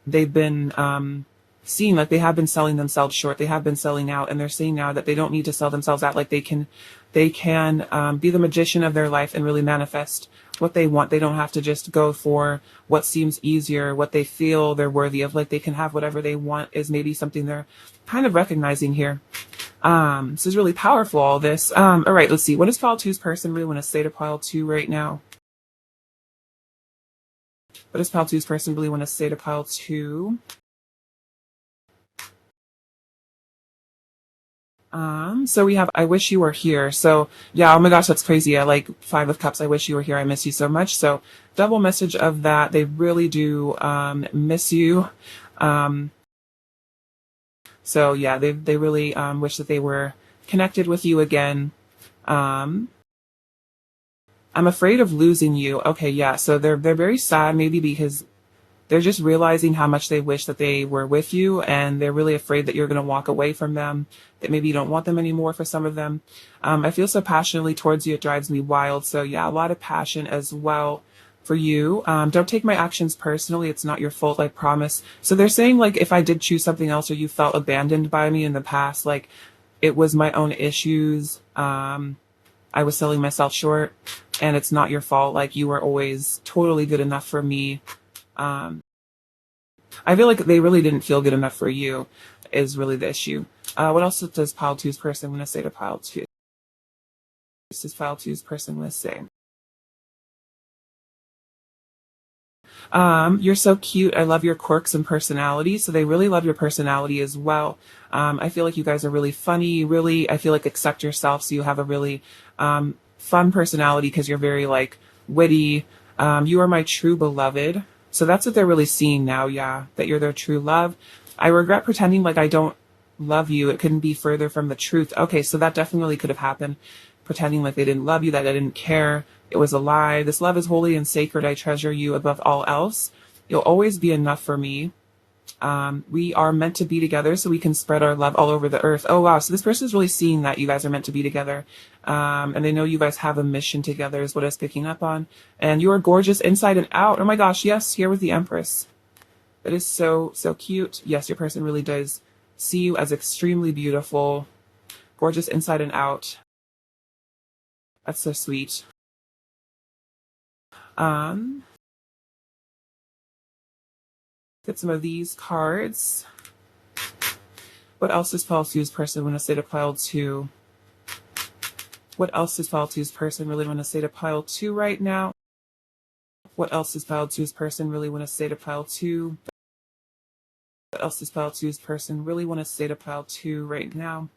they've been, seeing. Like they have been selling themselves short. They have been selling out, and they're seeing now that they don't need to sell themselves out. Like they can be the magician of their life and really manifest what they want. They don't have to just go for what seems easier, what they feel they're worthy of. Like they can have whatever they want, is maybe something they're kind of recognizing here. This is really powerful, all this. All right, let's see. What does pile two's person really want to say to pile two right now? What does pile two's person really want to say to pile two? So we have, I wish you were here. So yeah, oh my gosh, that's crazy. I like Five of Cups. I wish you were here. I miss you so much. So double message of that. They really do, miss you. So yeah, they really, wish that they were connected with you again. I'm afraid of losing you. Okay. Yeah. So they're very sad, maybe because they're just realizing how much they wish that they were with you, and they're really afraid that you're going to walk away from them, that maybe you don't want them anymore for some of them. I feel so passionately towards you, it drives me wild. So yeah, a lot of passion as well for you. Don't take my actions personally. It's not your fault, I promise. So they're saying, like, if I did choose something else or you felt abandoned by me in the past, like, it was my own issues. I was selling myself short, and it's not your fault. Like, you were always totally good enough for me. Um, I feel like they really didn't feel good enough for you is really the issue. What else does pile two's person want to say to pile two? This is pile two's person want to say. You're so cute. I love your quirks and personality. So they really love your personality as well. I feel like you guys are really funny. Really, I feel like accept yourself. So you have a really fun personality because you're very like witty. You are my true beloved. So that's what they're really seeing now. Yeah, that you're their true love. I regret pretending like I don't love you. It couldn't be further from the truth. Okay, so that definitely could have happened. Pretending like they didn't love you, that I didn't care. It was a lie. This love is holy and sacred. I treasure you above all else. You'll always be enough for me. We are meant to be together so we can spread our love all over the earth. Oh, wow. So this person is really seeing that you guys are meant to be together. And they know you guys have a mission together is what I was picking up on. And you are gorgeous inside and out. Oh my gosh. Yes. Here with the Empress. That is so, so cute. Yes, your person really does see you as extremely beautiful, gorgeous inside and out. That's so sweet. Get some of these cards. What else does pile two's person want to say to pile two? What else does pile two's person really want to say to pile two right now? What else does pile two's person really want to say to pile two? What else does pile two's person really want to say to pile two right now?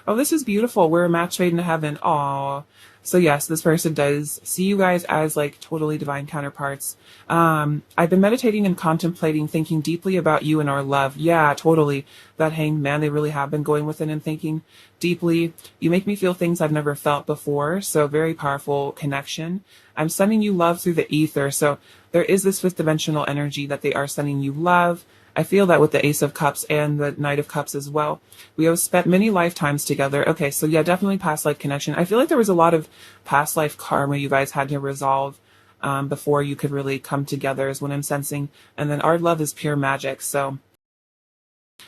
Oh, this is beautiful. We're a match made in heaven. Aw. So yes, this person does see you guys as like totally divine counterparts. I've been meditating and contemplating, thinking deeply about you and our love. Yeah, totally. That hanged man, they really have been going within and thinking deeply. You make me feel things I've never felt before. So very powerful connection. I'm sending you love through the ether. So there is this fifth dimensional energy that they are sending you love. I feel that with the Ace of Cups and the Knight of Cups as well. We have spent many lifetimes together. Okay, so yeah, definitely past life connection. I feel like there was a lot of past life karma you guys had to resolve before you could really come together is what I'm sensing. And then our love is pure magic. So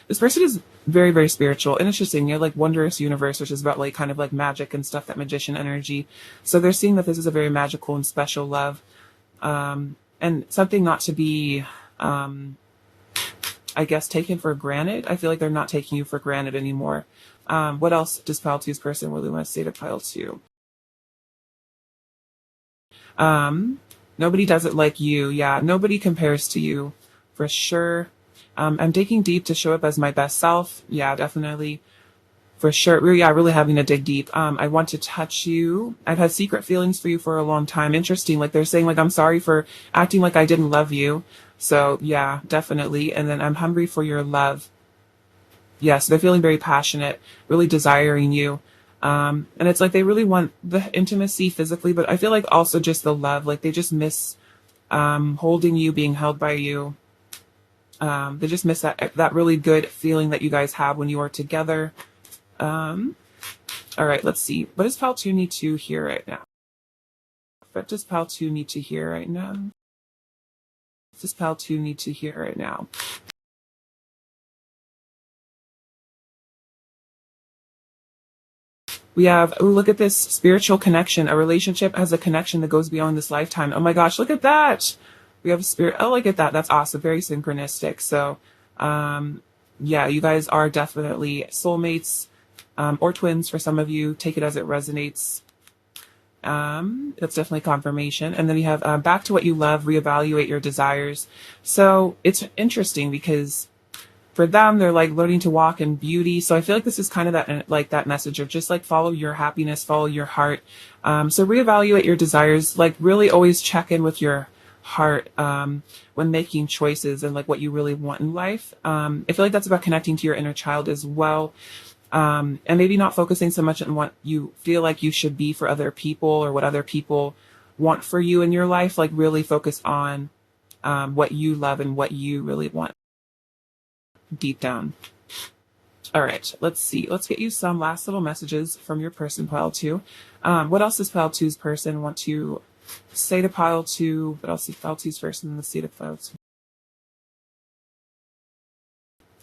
this person is very, very spiritual and interesting. You know, like Wondrous Universe, which is about like kind of like magic and stuff, that magician energy. So they're seeing that this is a very magical and special love. And something not to be... I guess taken for granted. I feel like they're not taking you for granted anymore. What else does pile two's person really want to say to pile two? Nobody does it like you. Yeah, nobody compares to you for sure. I'm digging deep to show up as my best self. Yeah, definitely. For sure. Yeah, really having to dig deep. I want to touch you. I've had secret feelings for you for a long time. Interesting. Like they're saying like, I'm sorry for acting like I didn't love you. So yeah, definitely. And then I'm hungry for your love. Yes, they're feeling very passionate, really desiring you. And it's like they really want the intimacy physically, but I feel like also just the love. Like they just miss holding you, being held by you. They just miss that really good feeling that you guys have when you are together. All right, let's see. What does pile two need to hear right now? What does pile two need to hear right now? What does pile two need to hear right now? We have, oh, look at this spiritual connection. A relationship has a connection that goes beyond this lifetime. Oh my gosh, look at that. We have a spirit. Oh, look at that. That's awesome. Very synchronistic. So, yeah, you guys are definitely soulmates, or twins for some of you. Take it as it resonates. That's definitely confirmation. And then you have back to what you love, reevaluate your desires. So it's interesting because for them, they're like learning to walk in beauty. So I feel like this is kind of that, like that message of just like follow your happiness, follow your heart. So reevaluate your desires, like really always check in with your heart, when making choices and like what you really want in life. I feel like that's about connecting to your inner child as well. And maybe not focusing so much on what you feel like you should be for other people or what other people want for you in your life. Like really focus on, what you love and what you really want deep down. All right, let's see. Let's get you some last little messages from your person, pile two. What else does pile two's person want to say to pile two? What else does pile two's person in the state of pile two?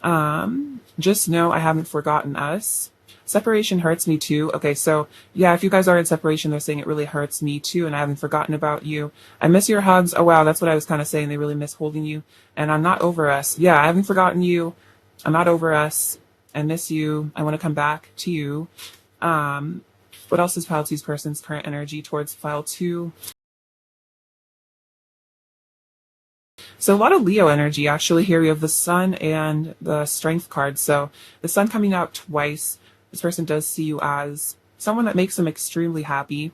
Just know I haven't forgotten us. Separation hurts me too. Okay, so yeah, if you guys are in separation, they're saying it really hurts me too, and I haven't forgotten about you. I miss your hugs. Oh wow, that's what I was kind of saying. They really miss holding you, and I'm not over us. Yeah, I haven't forgotten you. I'm not over us. I miss you. I want to come back to you. Um, what else is Pile Two's person's current energy towards File 2? So a lot of Leo energy actually here. We have the Sun and the Strength card. So the Sun coming out twice. This person does see you as someone that makes them extremely happy.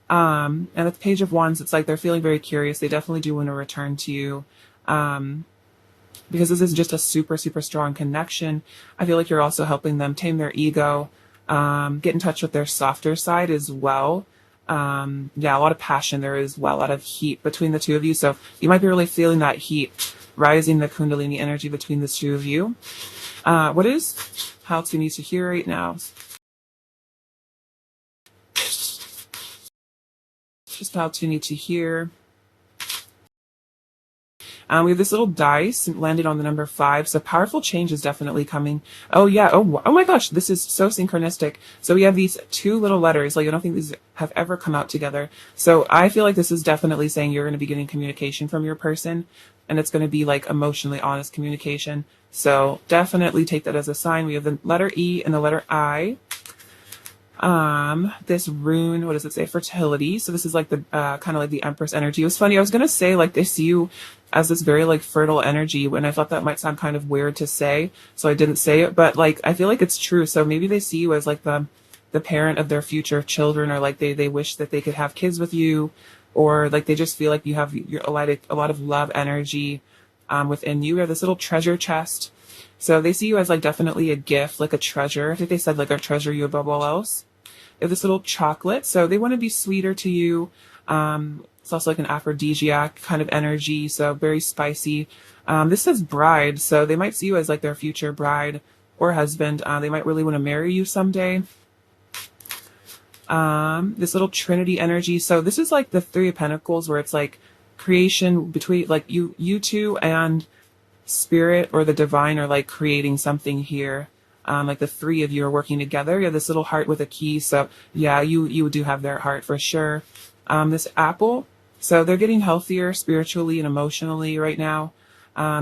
And at the Page of Wands, it's like they're feeling very curious. They definitely do want to return to you. Um, because this is just a super, super strong connection. I feel like you're also helping them tame their ego, get in touch with their softer side as well. Yeah, a lot of passion there as well, a lot of heat between the two of you. So you might be really feeling that heat rising, the Kundalini energy between the two of you. What is how to need to hear right now? Just how to need to hear. We have this little dice landed on the number 5. So powerful change is definitely coming. Oh yeah. Oh my gosh. This is so synchronistic. So we have these 2 little letters. Like I don't think these have ever come out together. So I feel like this is definitely saying you're going to be getting communication from your person, and it's going to be like emotionally honest communication. So definitely take that as a sign. We have the letter E and the letter I. This rune, what does it say? Fertility. So this is like the kind of like the Empress energy. It was funny. I was gonna say like they see you as this very like fertile energy, when I thought that might sound kind of weird to say, so I didn't say it. But like I feel like it's true. So maybe they see you as like the parent of their future children, or like they wish that they could have kids with you, or like they just feel like you have a lot of love energy within you. You have this little treasure chest. So they see you as like definitely a gift, like a treasure. I think they said like a treasure you above all else. They have this little chocolate, so they want to be sweeter to you. It's also like an aphrodisiac kind of energy, so very spicy. This says bride, so they might see you as like their future bride or husband. They might really want to marry you someday. This little Trinity energy, so this is like the 3 of Pentacles, where it's like creation between like you two and spirit or the divine are like creating something here. Like the 3 of you are working together. You have this little heart with a key. So yeah, you do have their heart for sure. This apple. So they're getting healthier spiritually and emotionally right now.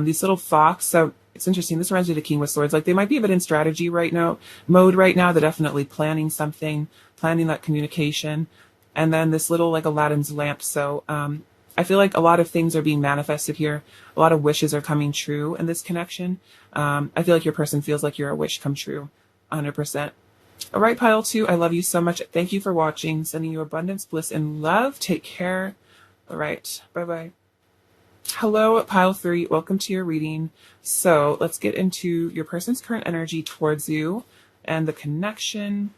These little fox. So it's interesting. This reminds me of the King with Swords. Like they might be a bit in strategy right now, mode right now. They're definitely planning something, planning that communication. And then this little like Aladdin's lamp. So, I feel like a lot of things are being manifested here. A lot of wishes are coming true in this connection. I feel like your person feels like you're a wish come true, 100%. All right, Pile 2, I love you so much. Thank you for watching. Sending you abundance, bliss, and love. Take care. All right, bye-bye. Hello, Pile 3. Welcome to your reading. So let's get into your person's current energy towards you and the connection.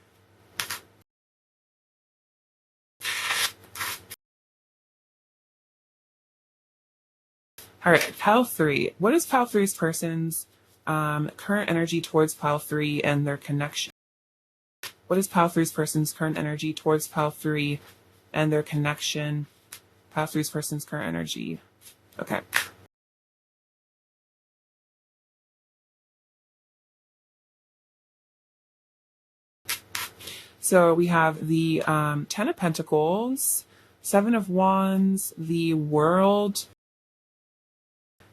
All right, Pile 3. What is Pile 3's person's current energy towards Pile 3 and their connection? What is Pile 3's person's current energy towards Pile 3 and their connection? Pile 3's person's current energy. Okay. So we have the 10 of Pentacles, 7 of Wands, the World,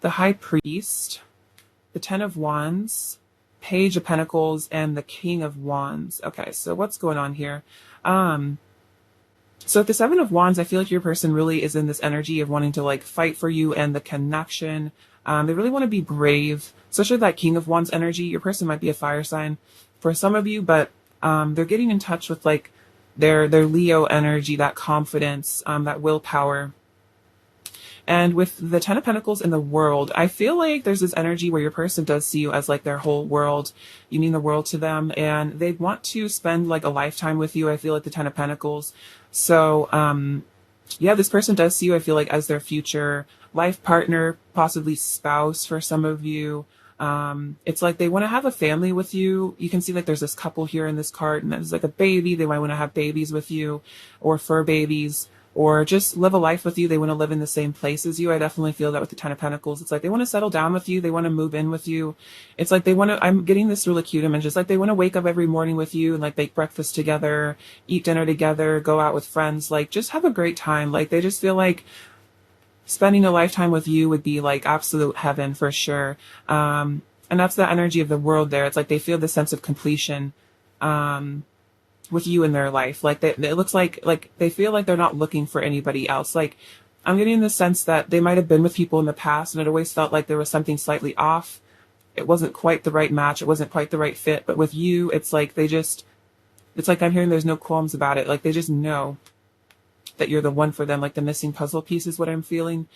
the High Priest, the 10 of Wands, Page of Pentacles, and the King of Wands. Okay, so what's going on here? So at the 7 of Wands, I feel like your person really is in this energy of wanting to like fight for you and the connection. They really want to be brave, especially that King of Wands energy. Your person might be a fire sign for some of you, but they're getting in touch with like their Leo energy, that confidence, that willpower. And with the 10 of Pentacles in the World, I feel like there's this energy where your person does see you as like their whole world. You mean the world to them, and they want to spend like a lifetime with you. I feel like the 10 of Pentacles. So, yeah, this person does see you, I feel like, as their future life partner, possibly spouse for some of you. It's like they want to have a family with you. You can see like there's this couple here in this card, and there's like a baby. They might want to have babies with you, or fur babies. or just live a life with you. They want to live in the same place as you. I definitely feel that with the Ten of Pentacles. It's like they want to settle down with you. They want to move in with you. It's like they want to, I'm getting this really cute image. It's like they want to wake up every morning with you and like bake breakfast together, eat dinner together, go out with friends, like just have a great time. Like they just feel like spending a lifetime with you would be like absolute heaven for sure. And that's the energy of the world there. It's like they feel the sense of completion with you in their life. Like it looks like they feel like they're not looking for anybody else. Like I'm getting the sense that they might have been with people in the past and it always felt like there was something slightly off. It wasn't quite the right match. It wasn't quite the right fit. But with you, it's like it's like I'm hearing there's no qualms about it. Like they just know that you're the one for them. Like the missing puzzle piece is what I'm feeling.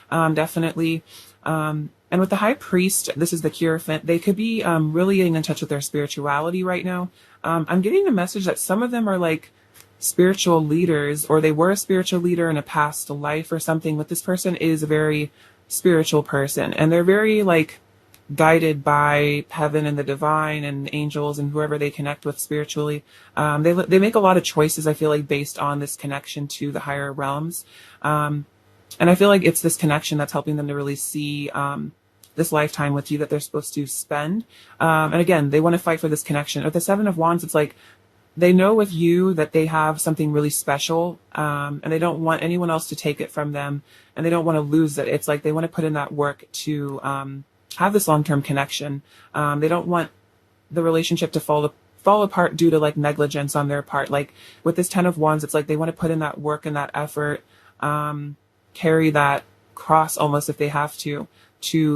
Definitely. And with the High Priest, this is the Hierophant. They could be really getting in touch with their spirituality right now. I'm getting a message that some of them are like spiritual leaders, or they were a spiritual leader in a past life or something. But this person is a very spiritual person, and they're very like guided by heaven and the divine and angels and whoever they connect with spiritually. They make a lot of choices, I feel like, based on this connection to the higher realms. And I feel like it's this connection that's helping them to really see this lifetime with you that they're supposed to spend. And again, they want to fight for this connection. With the Seven of Wands, it's like they know with you that they have something really special, and they don't want anyone else to take it from them, and they don't want to lose it. It's like they want to put in that work to have this long-term connection. They don't want the relationship to fall apart due to like negligence on their part. Like with this Ten of Wands, it's like they want to put in that work and that effort, carry that cross almost if they have to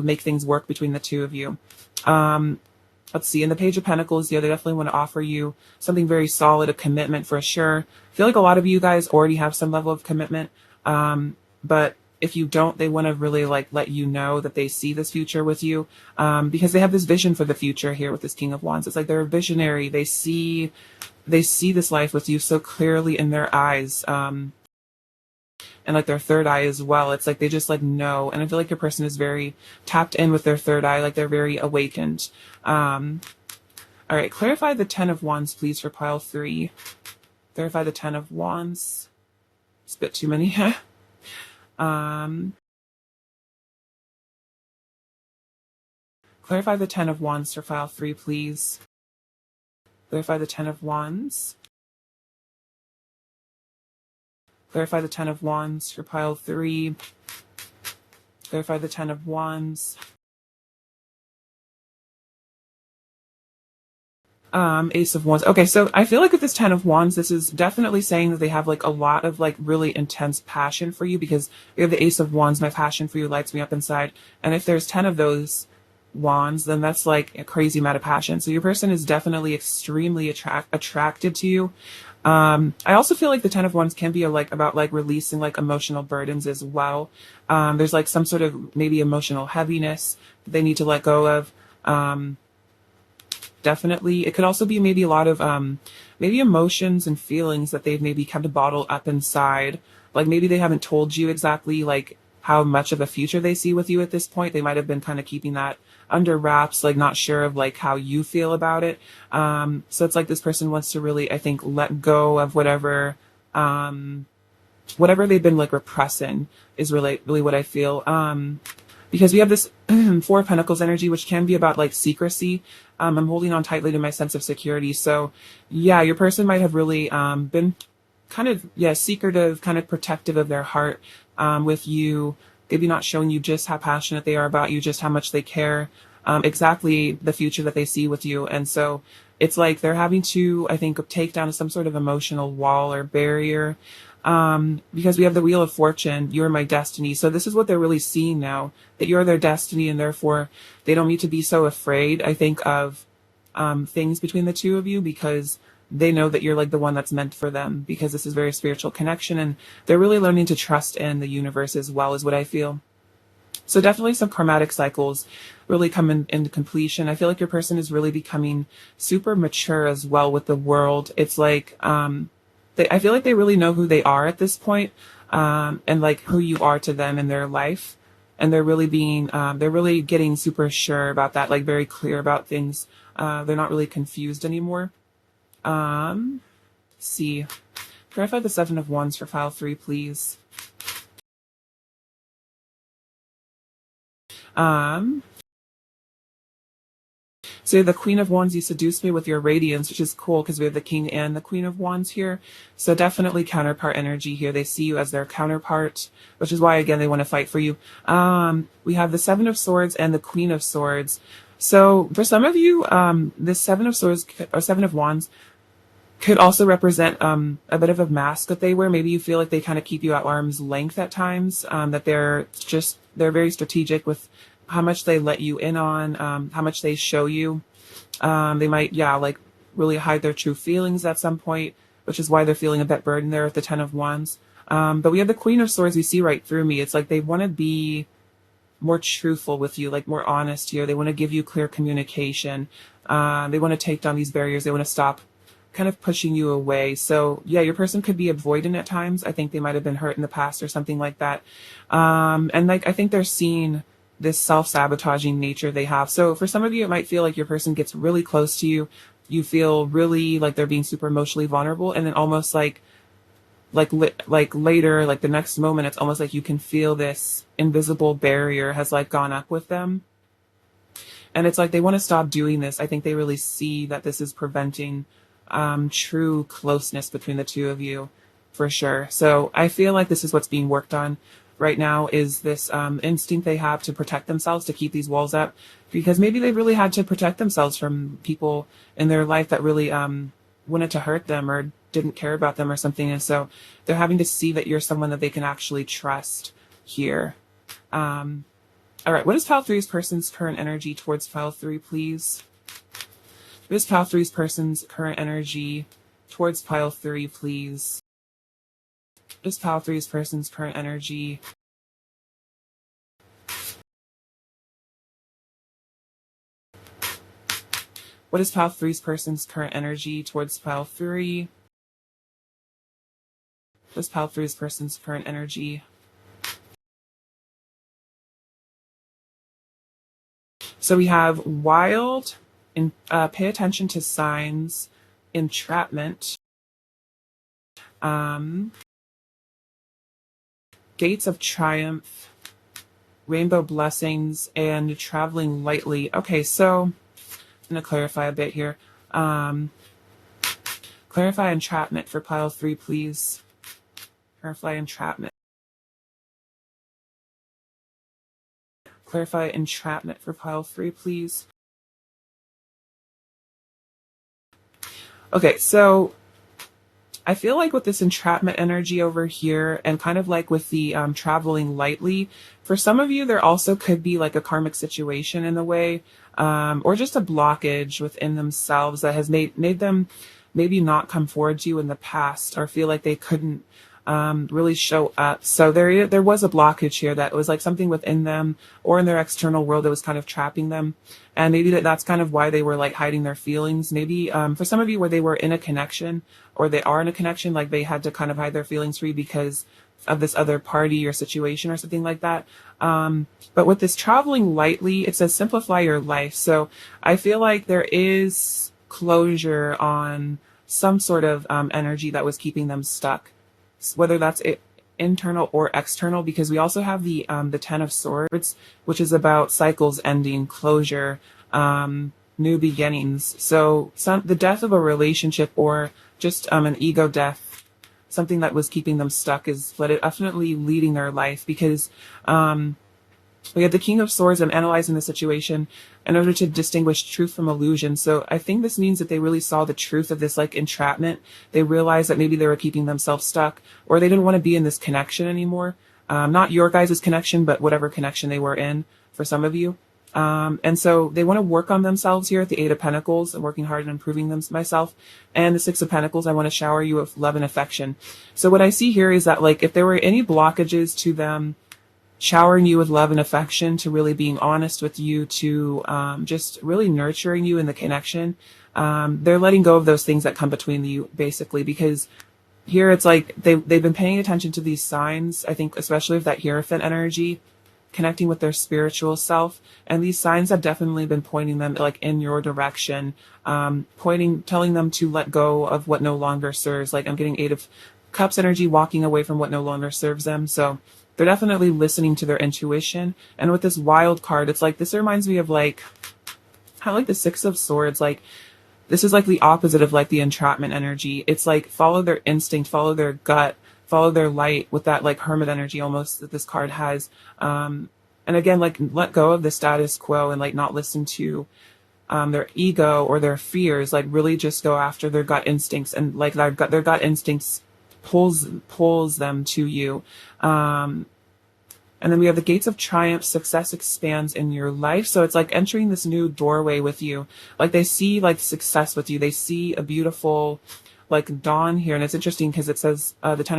make things work between the two of you. Let's see, in the Page of Pentacles, yeah, they definitely want to offer you something very solid, a commitment for sure. I feel like a lot of you guys already have some level of commitment, but if you don't, they want to really like let you know that they see this future with you, because they have this vision for the future here with this King of Wands. It's like they're a visionary. They see this life with you so clearly in their eyes, and like their third eye as well. It's like they just like know, and I feel like your person is very tapped in with their third eye, like they're very awakened. All right, clarify the Ten of Wands, please, for pile 3. Clarify the Ten of Wands. It's a bit too many. Clarify the Ten of Wands for file 3, please. Clarify the Ten of Wands. Clarify the Ten of Wands for pile 3. Clarify the Ten of Wands. Ace of Wands. Okay, so I feel like with this Ten of Wands, this is definitely saying that they have like a lot of like really intense passion for you, because we have the Ace of Wands. My passion for you lights me up inside. And if there's 10 of those wands, then that's like a crazy amount of passion. So your person is definitely extremely attracted to you. I also feel like the Ten of Wands can be about releasing like emotional burdens as well. There's like some sort of maybe emotional heaviness that they need to let go of. Definitely. It could also be maybe a lot of maybe emotions and feelings that they've maybe kept bottled up inside. Like maybe they haven't told you exactly like how much of a future they see with you at this point. They might have been kind of keeping that under wraps, like not sure of like how you feel about it. So it's like this person wants to really, I think, let go of whatever they've been like repressing is really what I feel. Because we have this Four of Pentacles energy, which can be about like secrecy. I'm holding on tightly to my sense of security. So yeah, your person might have really been kind of, secretive, kind of protective of their heart with you. Maybe not showing you just how passionate they are about you, just how much they care, exactly the future that they see with you. And so it's like they're having to, I think, take down some sort of emotional wall or barrier. Because we have the Wheel of Fortune, you're my destiny. So this is what they're really seeing now, that you're their destiny, and therefore they don't need to be so afraid, I think, of things between the two of you, because they know that you're like the one that's meant for them, because this is very spiritual connection, and they're really learning to trust in the universe as well, is what I feel. So definitely some karmatic cycles really come into completion. I feel like your person is really becoming super mature as well with the world. It's like, I feel like they really know who they are at this point, and like who you are to them in their life. And they're really getting super sure about that, like very clear about things. They're not really confused anymore. See, Clarify the Seven of Wands for pile 3, please. So the Queen of Wands, you seduced me with your radiance, which is cool because we have the King and the Queen of Wands here. So definitely counterpart energy here. They see you as their counterpart, which is why, again, they want to fight for you. We have the Seven of Swords and the Queen of Swords. So for some of you, this Seven of Swords or Seven of Wands could also represent a bit of a mask that they wear. Maybe you feel like they kind of keep you at arm's length at times, that they're very strategic with how much they let you in on, how much they show you. They might, like really hide their true feelings at some point, which is why they're feeling a bit burdened there with the Ten of Wands. But we have the Queen of Swords. You see right through me. It's like they want to be more truthful with you, like more honest here. They want to give you clear communication. They want to take down these barriers. They want to stop kind of pushing you away. So yeah, your person could be avoidant at times. I think they might have been hurt in the past or something like that. And like, I think they're seeing this self-sabotaging nature they have. So for some of you, it might feel like your person gets really close to you. You feel really like they're being super emotionally vulnerable. And then almost like later, like the next moment, it's almost like you can feel this invisible barrier has like gone up with them. And it's like they want to stop doing this. I think they really see that this is preventing true closeness between the two of you, for sure. So I feel like this is what's being worked on right now, is this instinct they have to protect themselves, to keep these walls up, because maybe they really had to protect themselves from people in their life that really wanted to hurt them or didn't care about them or something. And so they're having to see that you're someone that they can actually trust here. All right, what is pile 3's person's current energy towards pile 3, please? What is pile 3's person's current energy towards pile 3, please? What is pile 3's person's current energy? What is pile 3's person's current energy towards pile 3? What is pile 3's person's current energy? So we have wild, and pay attention to signs, entrapment, gates of triumph, rainbow blessings, and traveling lightly. Okay, so I'm going to clarify a bit here. Clarify entrapment for pile 3, please. Clarify entrapment. Clarify entrapment for pile 3, please. Okay, so I feel like with this entrapment energy over here, and kind of like with the traveling lightly, for some of you, there also could be like a karmic situation in the way, or just a blockage within themselves that has made them maybe not come forward to you in the past, or feel like they couldn't really show up. So there was a blockage here that was like something within them or in their external world that was kind of trapping them. And maybe that's kind of why they were like hiding their feelings. Maybe for some of you where they were in a connection, or they are in a connection, like they had to kind of hide their feelings for you because of this other party or situation or something like that. But with this traveling lightly, it says simplify your life. So I feel like there is closure on some sort of energy that was keeping them stuck, whether that's internal or external, because we also have the Ten of Swords, which is about cycles ending, closure, new beginnings. So the death of a relationship, or just an ego death, something that was keeping them stuck, is definitely leading their life, because we have the King of Swords. I'm analyzing the situation in order to distinguish truth from illusion. So I think this means that they really saw the truth of this like entrapment. They realized that maybe they were keeping themselves stuck, or they didn't want to be in this connection anymore. Not your guys' connection, but whatever connection they were in for some of you. And so they want to work on themselves here at the Eight of Pentacles. I'm working hard on improving myself. And the Six of Pentacles, I want to shower you with love and affection. So what I see here is that, like, if there were any blockages to them showering you with love and affection, to really being honest with you, to just really nurturing you in the connection, they're letting go of those things that come between you, basically, because here it's like they've been paying attention to these signs, I think, especially with that Hierophant energy, connecting with their spiritual self. And these signs have definitely been pointing them like in your direction, telling them to let go of what no longer serves. Like I'm getting Eight of Cups energy, walking away from what no longer serves them. So they're definitely listening to their intuition. And with this Wild card, it's like, this reminds me of like, kind of like the Six of Swords. Like, this is like the opposite of like the entrapment energy. It's like follow their instinct, follow their gut, follow their light, with that like hermit energy almost that this card has. And again, like let go of the status quo and like not listen to their ego or their fears. Like really just go after their gut instincts, and like their gut instincts pulls them to you. And then we have the Gates of Triumph. Success expands in your life. So it's like entering this new doorway with you. Like they see like success with you. They see a beautiful like dawn here. And it's interesting because it says the Ten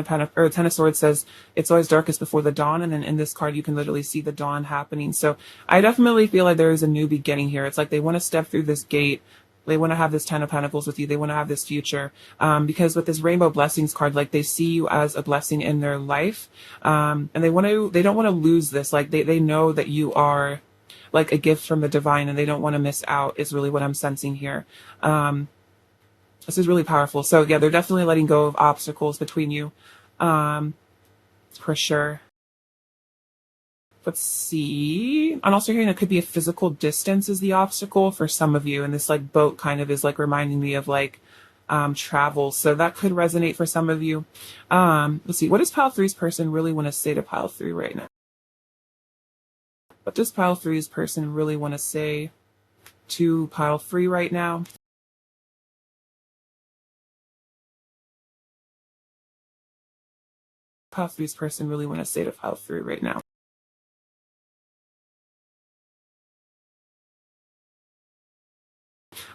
of Swords says it's always darkest before the dawn. And then in this card, you can literally see the dawn happening. So I definitely feel like there is a new beginning here. It's like they want to step through this gate. They want to have this Ten of Pentacles with you. They want to have this future. Because with this Rainbow Blessings card, like they see you as a blessing in their life. And they don't want to lose this. Like they know that you are like a gift from the divine, and they don't want to miss out, is really what I'm sensing here. This is really powerful. So yeah, they're definitely letting go of obstacles between you. For sure. Let's see. I'm also hearing it could be a physical distance is the obstacle for some of you. And this like boat kind of is like reminding me of like travel. So that could resonate for some of you. Let's see. What does pile three's person really want to say to pile three right now? What does pile three's person really want to say to pile three right now? Pile three's person really want to say to pile three right now?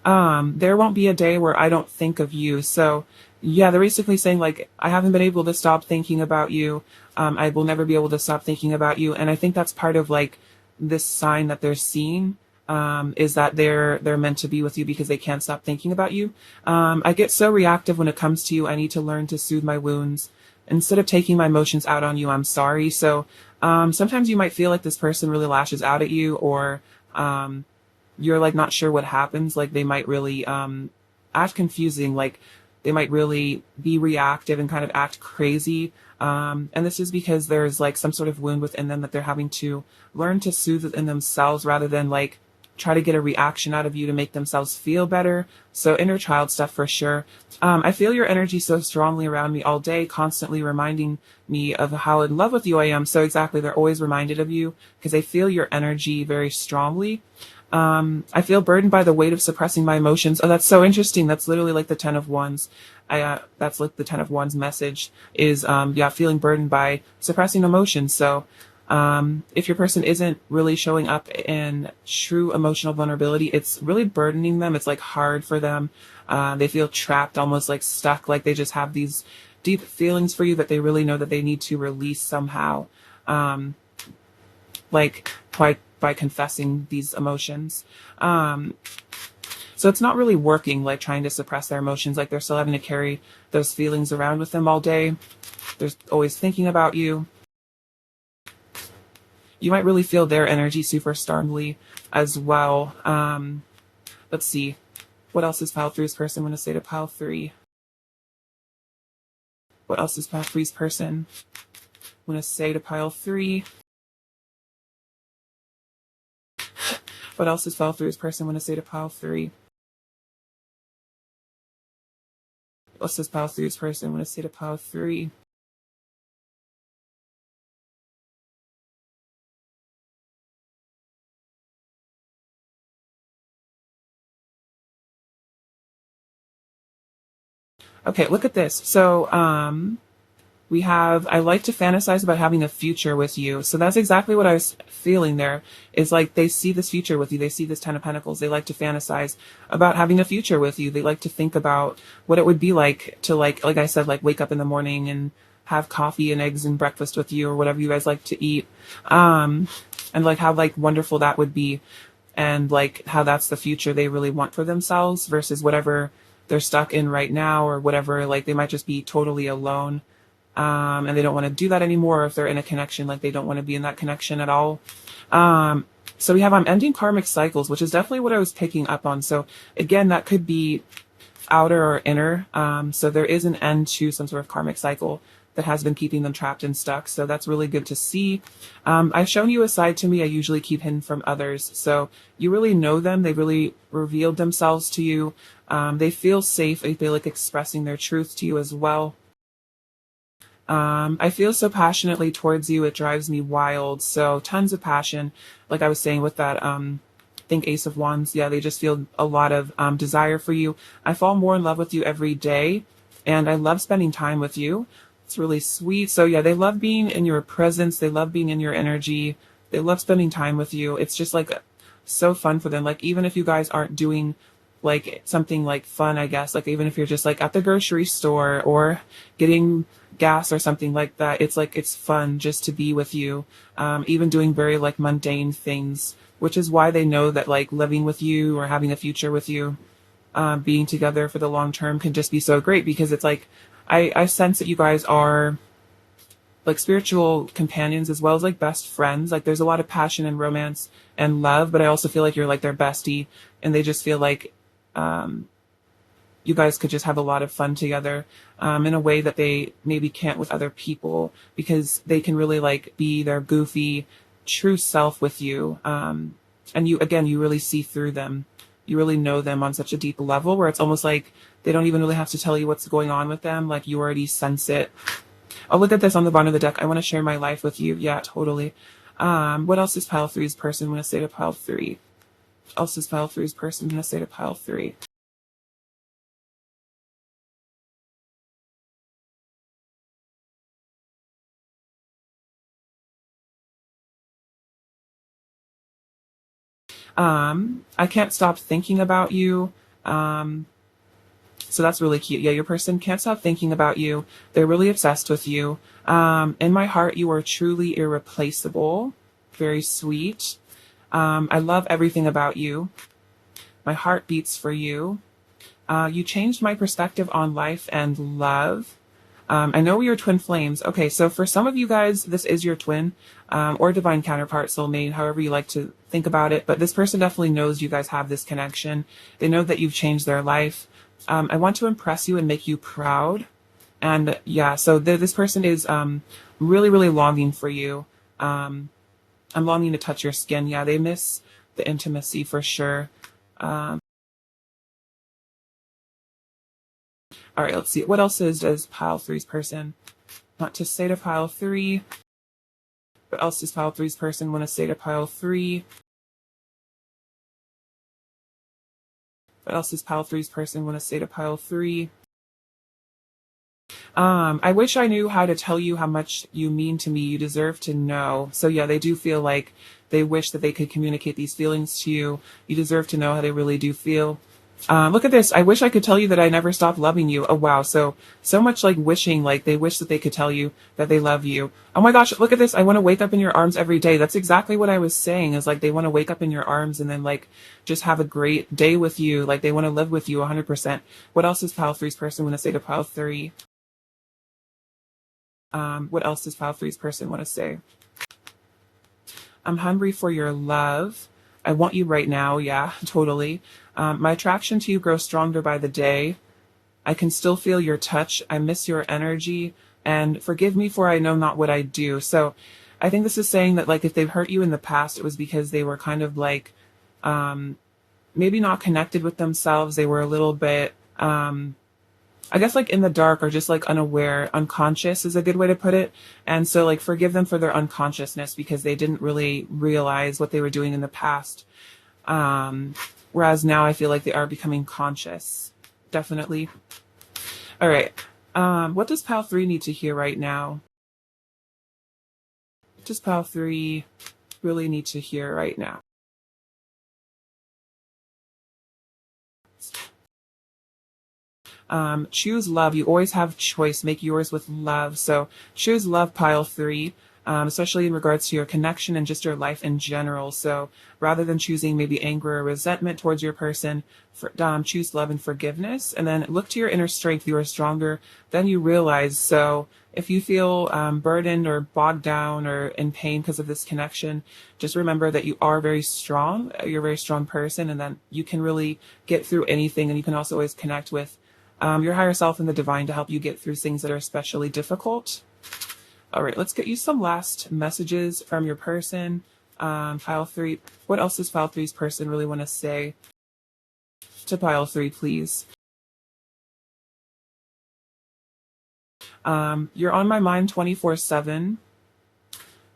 There won't be a day where I don't think of you. So yeah, they're basically saying like, I haven't been able to stop thinking about you. I will never be able to stop thinking about you. And I think that's part of like this sign that they're seeing, is that they're meant to be with you because they can't stop thinking about you. I get so reactive when it comes to you. I need to learn to soothe my wounds. Instead of taking my emotions out on you, I'm sorry. So, sometimes you might feel like this person really lashes out at you, or, you're like not sure what happens. Like they might really act confusing, like they might really be reactive and kind of act crazy. And this is because there's like some sort of wound within them that they're having to learn to soothe within themselves, rather than like try to get a reaction out of you to make themselves feel better. So inner child stuff for sure. I feel your energy so strongly around me all day, constantly reminding me of how in love with you I am. So exactly, they're always reminded of you because they feel your energy very strongly. I feel burdened by the weight of suppressing my emotions. Oh, that's so interesting. That's literally like the Ten of Wands. That's like the Ten of Wands message is, yeah, feeling burdened by suppressing emotions. So, if your person isn't really showing up in true emotional vulnerability, it's really burdening them. It's like hard for them. They feel trapped, almost like stuck, like they just have these deep feelings for you that they really know that they need to release somehow. Like by confessing these emotions. So it's not really working, like trying to suppress their emotions, like they're still having to carry those feelings around with them all day. They're always thinking about you. You might really feel their energy super strongly as well. Let's see. What else is pile three's person want to say to pile three? What else is pile three's person want to say to pile three? What else does pile three's person want to say to pile three? What does pile three's person want to say to pile three? Okay, look at this. So, we have, I like to fantasize about having a future with you. So that's exactly what I was feeling there, is like they see this future with you. They see this Ten of Pentacles. They like to fantasize about having a future with you. They like to think about what it would be like to like I said, like wake up in the morning and have coffee and eggs and breakfast with you, or whatever you guys like to eat. And like how like wonderful that would be. And like how that's the future they really want for themselves versus whatever they're stuck in right now, or whatever, like they might just be totally alone. And they don't want to do that anymore. Or if they're in a connection, like they don't want to be in that connection at all. So we have, I'm ending karmic cycles, which is definitely what I was picking up on. So again, that could be, outer or inner. So there is an end to some sort of karmic cycle that has been keeping them trapped and stuck. So that's really good to see. I've shown you a side to me I usually keep hidden from others. So you really know them. They really revealed themselves to you. They feel safe. They feel like expressing their truth to you as well. I feel so passionately towards you, it drives me wild. So tons of passion. Like I was saying with that, think Ace of Wands. Yeah, they just feel a lot of desire for you. I fall more in love with you every day, and I love spending time with you. It's really sweet. So yeah, they love being in your presence. They love being in your energy. They love spending time with you. It's just like so fun for them. Like even if you guys aren't doing like something like fun, I guess, like even if you're just like at the grocery store or getting gas or something like that, it's like it's fun just to be with you. Even doing very like mundane things, which is why they know that like living with you or having a future with you, being together for the long term can just be so great, because it's like I sense that you guys are like spiritual companions as well as like best friends. Like there's a lot of passion and romance and love, but I also feel like you're like their bestie, and they just feel like you guys could just have a lot of fun together in a way that they maybe can't with other people, because they can really like be their goofy, true self with you. And you, again, you really see through them. You really know them on such a deep level where it's almost like they don't even really have to tell you what's going on with them. Like you already sense it. Oh, look at this on the bottom of the deck. I want to share my life with you. Yeah, totally. What else is pile three's person going to say to pile three? What else is pile three's person going to say to pile three? I can't stop thinking about you. Um, so that's really cute. Yeah, your person can't stop thinking about you. They're really obsessed with you. In my heart, you are truly irreplaceable. Very sweet. I love everything about you. My heart beats for you. You changed my perspective on life and love. I know we are twin flames. Okay, so for some of you guys, this is your twin, or divine counterpart, soulmate, however you like to think about it. But this person definitely knows you guys have this connection. They know that you've changed their life. I want to impress you and make you proud. And yeah, so this person is really, really longing for you. I'm longing to touch your skin. Yeah, they miss the intimacy for sure. All right, let's see. What else does pile three's person want to say to pile three? What else does pile three's person want to say to pile three? What else does pile three's person want to say to pile three? I wish I knew how to tell you how much you mean to me. You deserve to know. So yeah, they do feel like they wish that they could communicate these feelings to you. You deserve to know how they really do feel. Look at this. I wish I could tell you that I never stopped loving you. Oh wow. So much like wishing, like they wish that they could tell you that they love you. Oh my gosh, look at this. I want to wake up in your arms every day. That's exactly what I was saying, is like they want to wake up in your arms and then like just have a great day with you. Like they want to live with you 100%. What else is pile three's person want to say to pile three? What else does pile three's person want to say? I'm hungry for your love. I want you right now. Yeah, totally. My attraction to you grows stronger by the day. I can still feel your touch. I miss your energy. And forgive me for I know not what I do. So I think this is saying that like if they've hurt you in the past, it was because they were kind of like maybe not connected with themselves. They were a little bit I guess like in the dark, or just like unaware, unconscious is a good way to put it. And so like forgive them for their unconsciousness, because they didn't really realize what they were doing in the past. Whereas now I feel like they are becoming conscious. Definitely. All right. What does pile three need to hear right now? What does pile three really need to hear right now? Choose love. You always have choice. Make yours with love. So choose love, pile three. especially in regards to your connection and just your life in general. So rather than choosing maybe anger or resentment towards your person, choose love and forgiveness, and then look to your inner strength. You are stronger than you realize. So if you feel burdened or bogged down or in pain because of this connection, just remember that you are very strong. You're a very strong person, and then you can really get through anything. And you can also always connect with your higher self and the divine to help you get through things that are especially difficult. All right, let's get you some last messages from your person. Pile 3. What else does Pile 3's person really want to say to Pile 3, please? You're on my mind 24/7.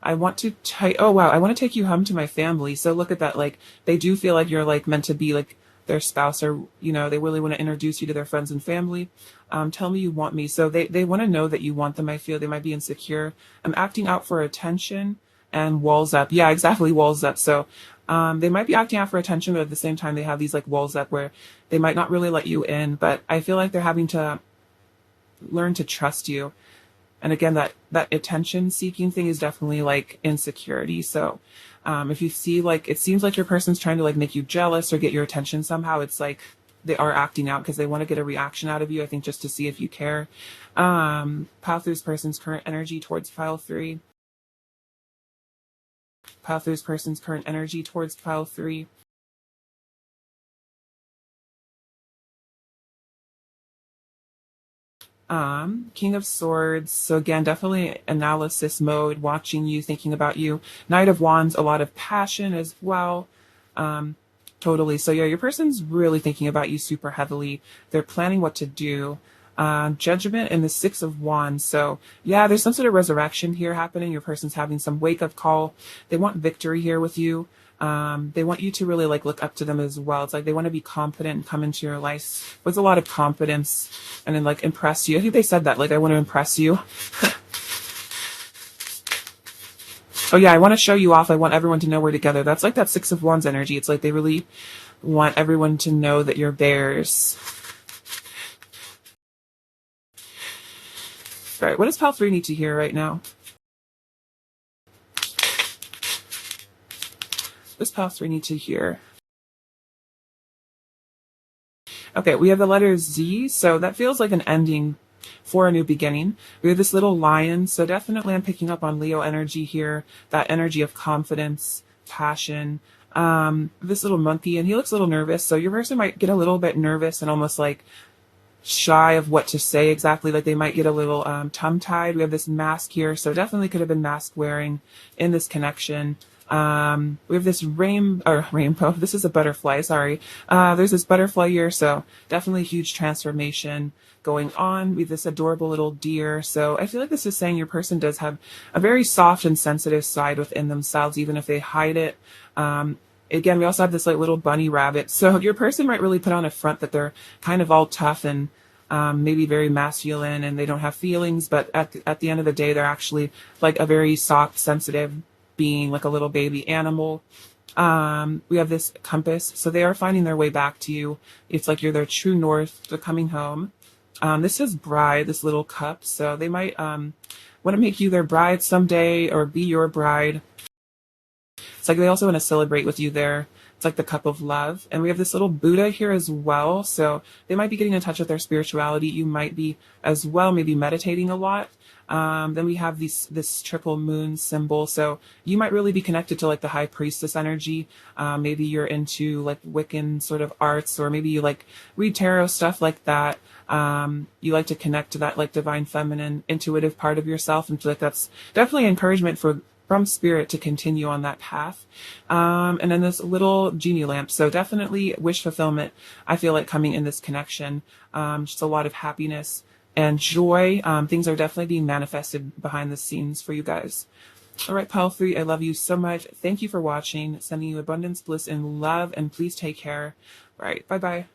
I want to oh wow, I want to take you home to my family. So look at that. Like, they do feel like you're like meant to be like their spouse, or, you know, they really want to introduce you to their friends and family. Tell me you want me. So they want to know that you want them. I feel they might be insecure. I'm acting out for attention, and walls up. Yeah, exactly. Walls up. So, they might be acting out for attention, but at the same time, they have these like walls up where they might not really let you in, but I feel like they're having to learn to trust you. And again, that attention seeking thing is definitely like insecurity. So if you see like it seems like your person's trying to like make you jealous or get your attention somehow, it's like they are acting out because they want to get a reaction out of you, I think, just to see if you care. Pile 3's person's current energy towards Pile 3. Pile 3's person's current energy towards Pile 3. King of Swords. So again, definitely analysis mode, watching you, thinking about you. Knight of Wands, a lot of passion as well. Totally. So yeah, your person's really thinking about you super heavily. They're planning what to do. Judgment and the Six of Wands. So yeah, there's some sort of resurrection here happening. Your person's having some wake up call. They want victory here with you. They want you to really like look up to them as well. It's like they want to be confident and come into your life with a lot of confidence and then like impress you. I think they said that, like, I want to impress you. Oh yeah, I want to show you off. I want everyone to know we're together. That's like that Six of Wands energy. It's like they really want everyone to know that you're theirs. All right, what does Pile 3 need to hear right now? What does Pile 3 need to hear? Okay, we have the letter Z, so that feels like an ending for a new beginning. We have this little lion, so definitely I'm picking up on Leo energy here, that energy of confidence, passion. This little monkey, and he looks a little nervous, so your person might get a little bit nervous and almost like shy of what to say exactly, like they might get a little tongue-tied. We have this mask here, so definitely could have been mask wearing in this connection. We have this rainbow. This is a butterfly, sorry. There's this butterfly here, so definitely huge transformation going on. We have this adorable little deer. So I feel like this is saying your person does have a very soft and sensitive side within themselves, even if they hide it. Again, we also have this like little bunny rabbit. So your person might really put on a front that they're kind of all tough and maybe very masculine and they don't have feelings, but at the end of the day, they're actually like a very soft, sensitive being, like a little baby animal. We have this compass, so they are finding their way back to you. It's like you're their true north. They're coming home. This is bride, this little cup, so they might want to make you their bride someday or be your bride. It's like they also want to celebrate with you there. It's like the cup of love. And we have this little Buddha here as well. So they might be getting in touch with their spirituality. You might be as well, maybe meditating a lot. Then we have this triple moon symbol. So you might really be connected to like the high priestess energy. Maybe you're into like Wiccan sort of arts, or maybe you like read tarot, stuff like that. You like to connect to that like divine feminine intuitive part of yourself. And feel like that's definitely encouragement from spirit to continue on that path. And then this little genie lamp. So definitely wish fulfillment, I feel like, coming in this connection. Just a lot of happiness and joy. Things are definitely being manifested behind the scenes for you guys. All right, Pile 3, I love you so much. Thank you for watching. Sending you abundance, bliss, and love, and please take care. All right, bye-bye.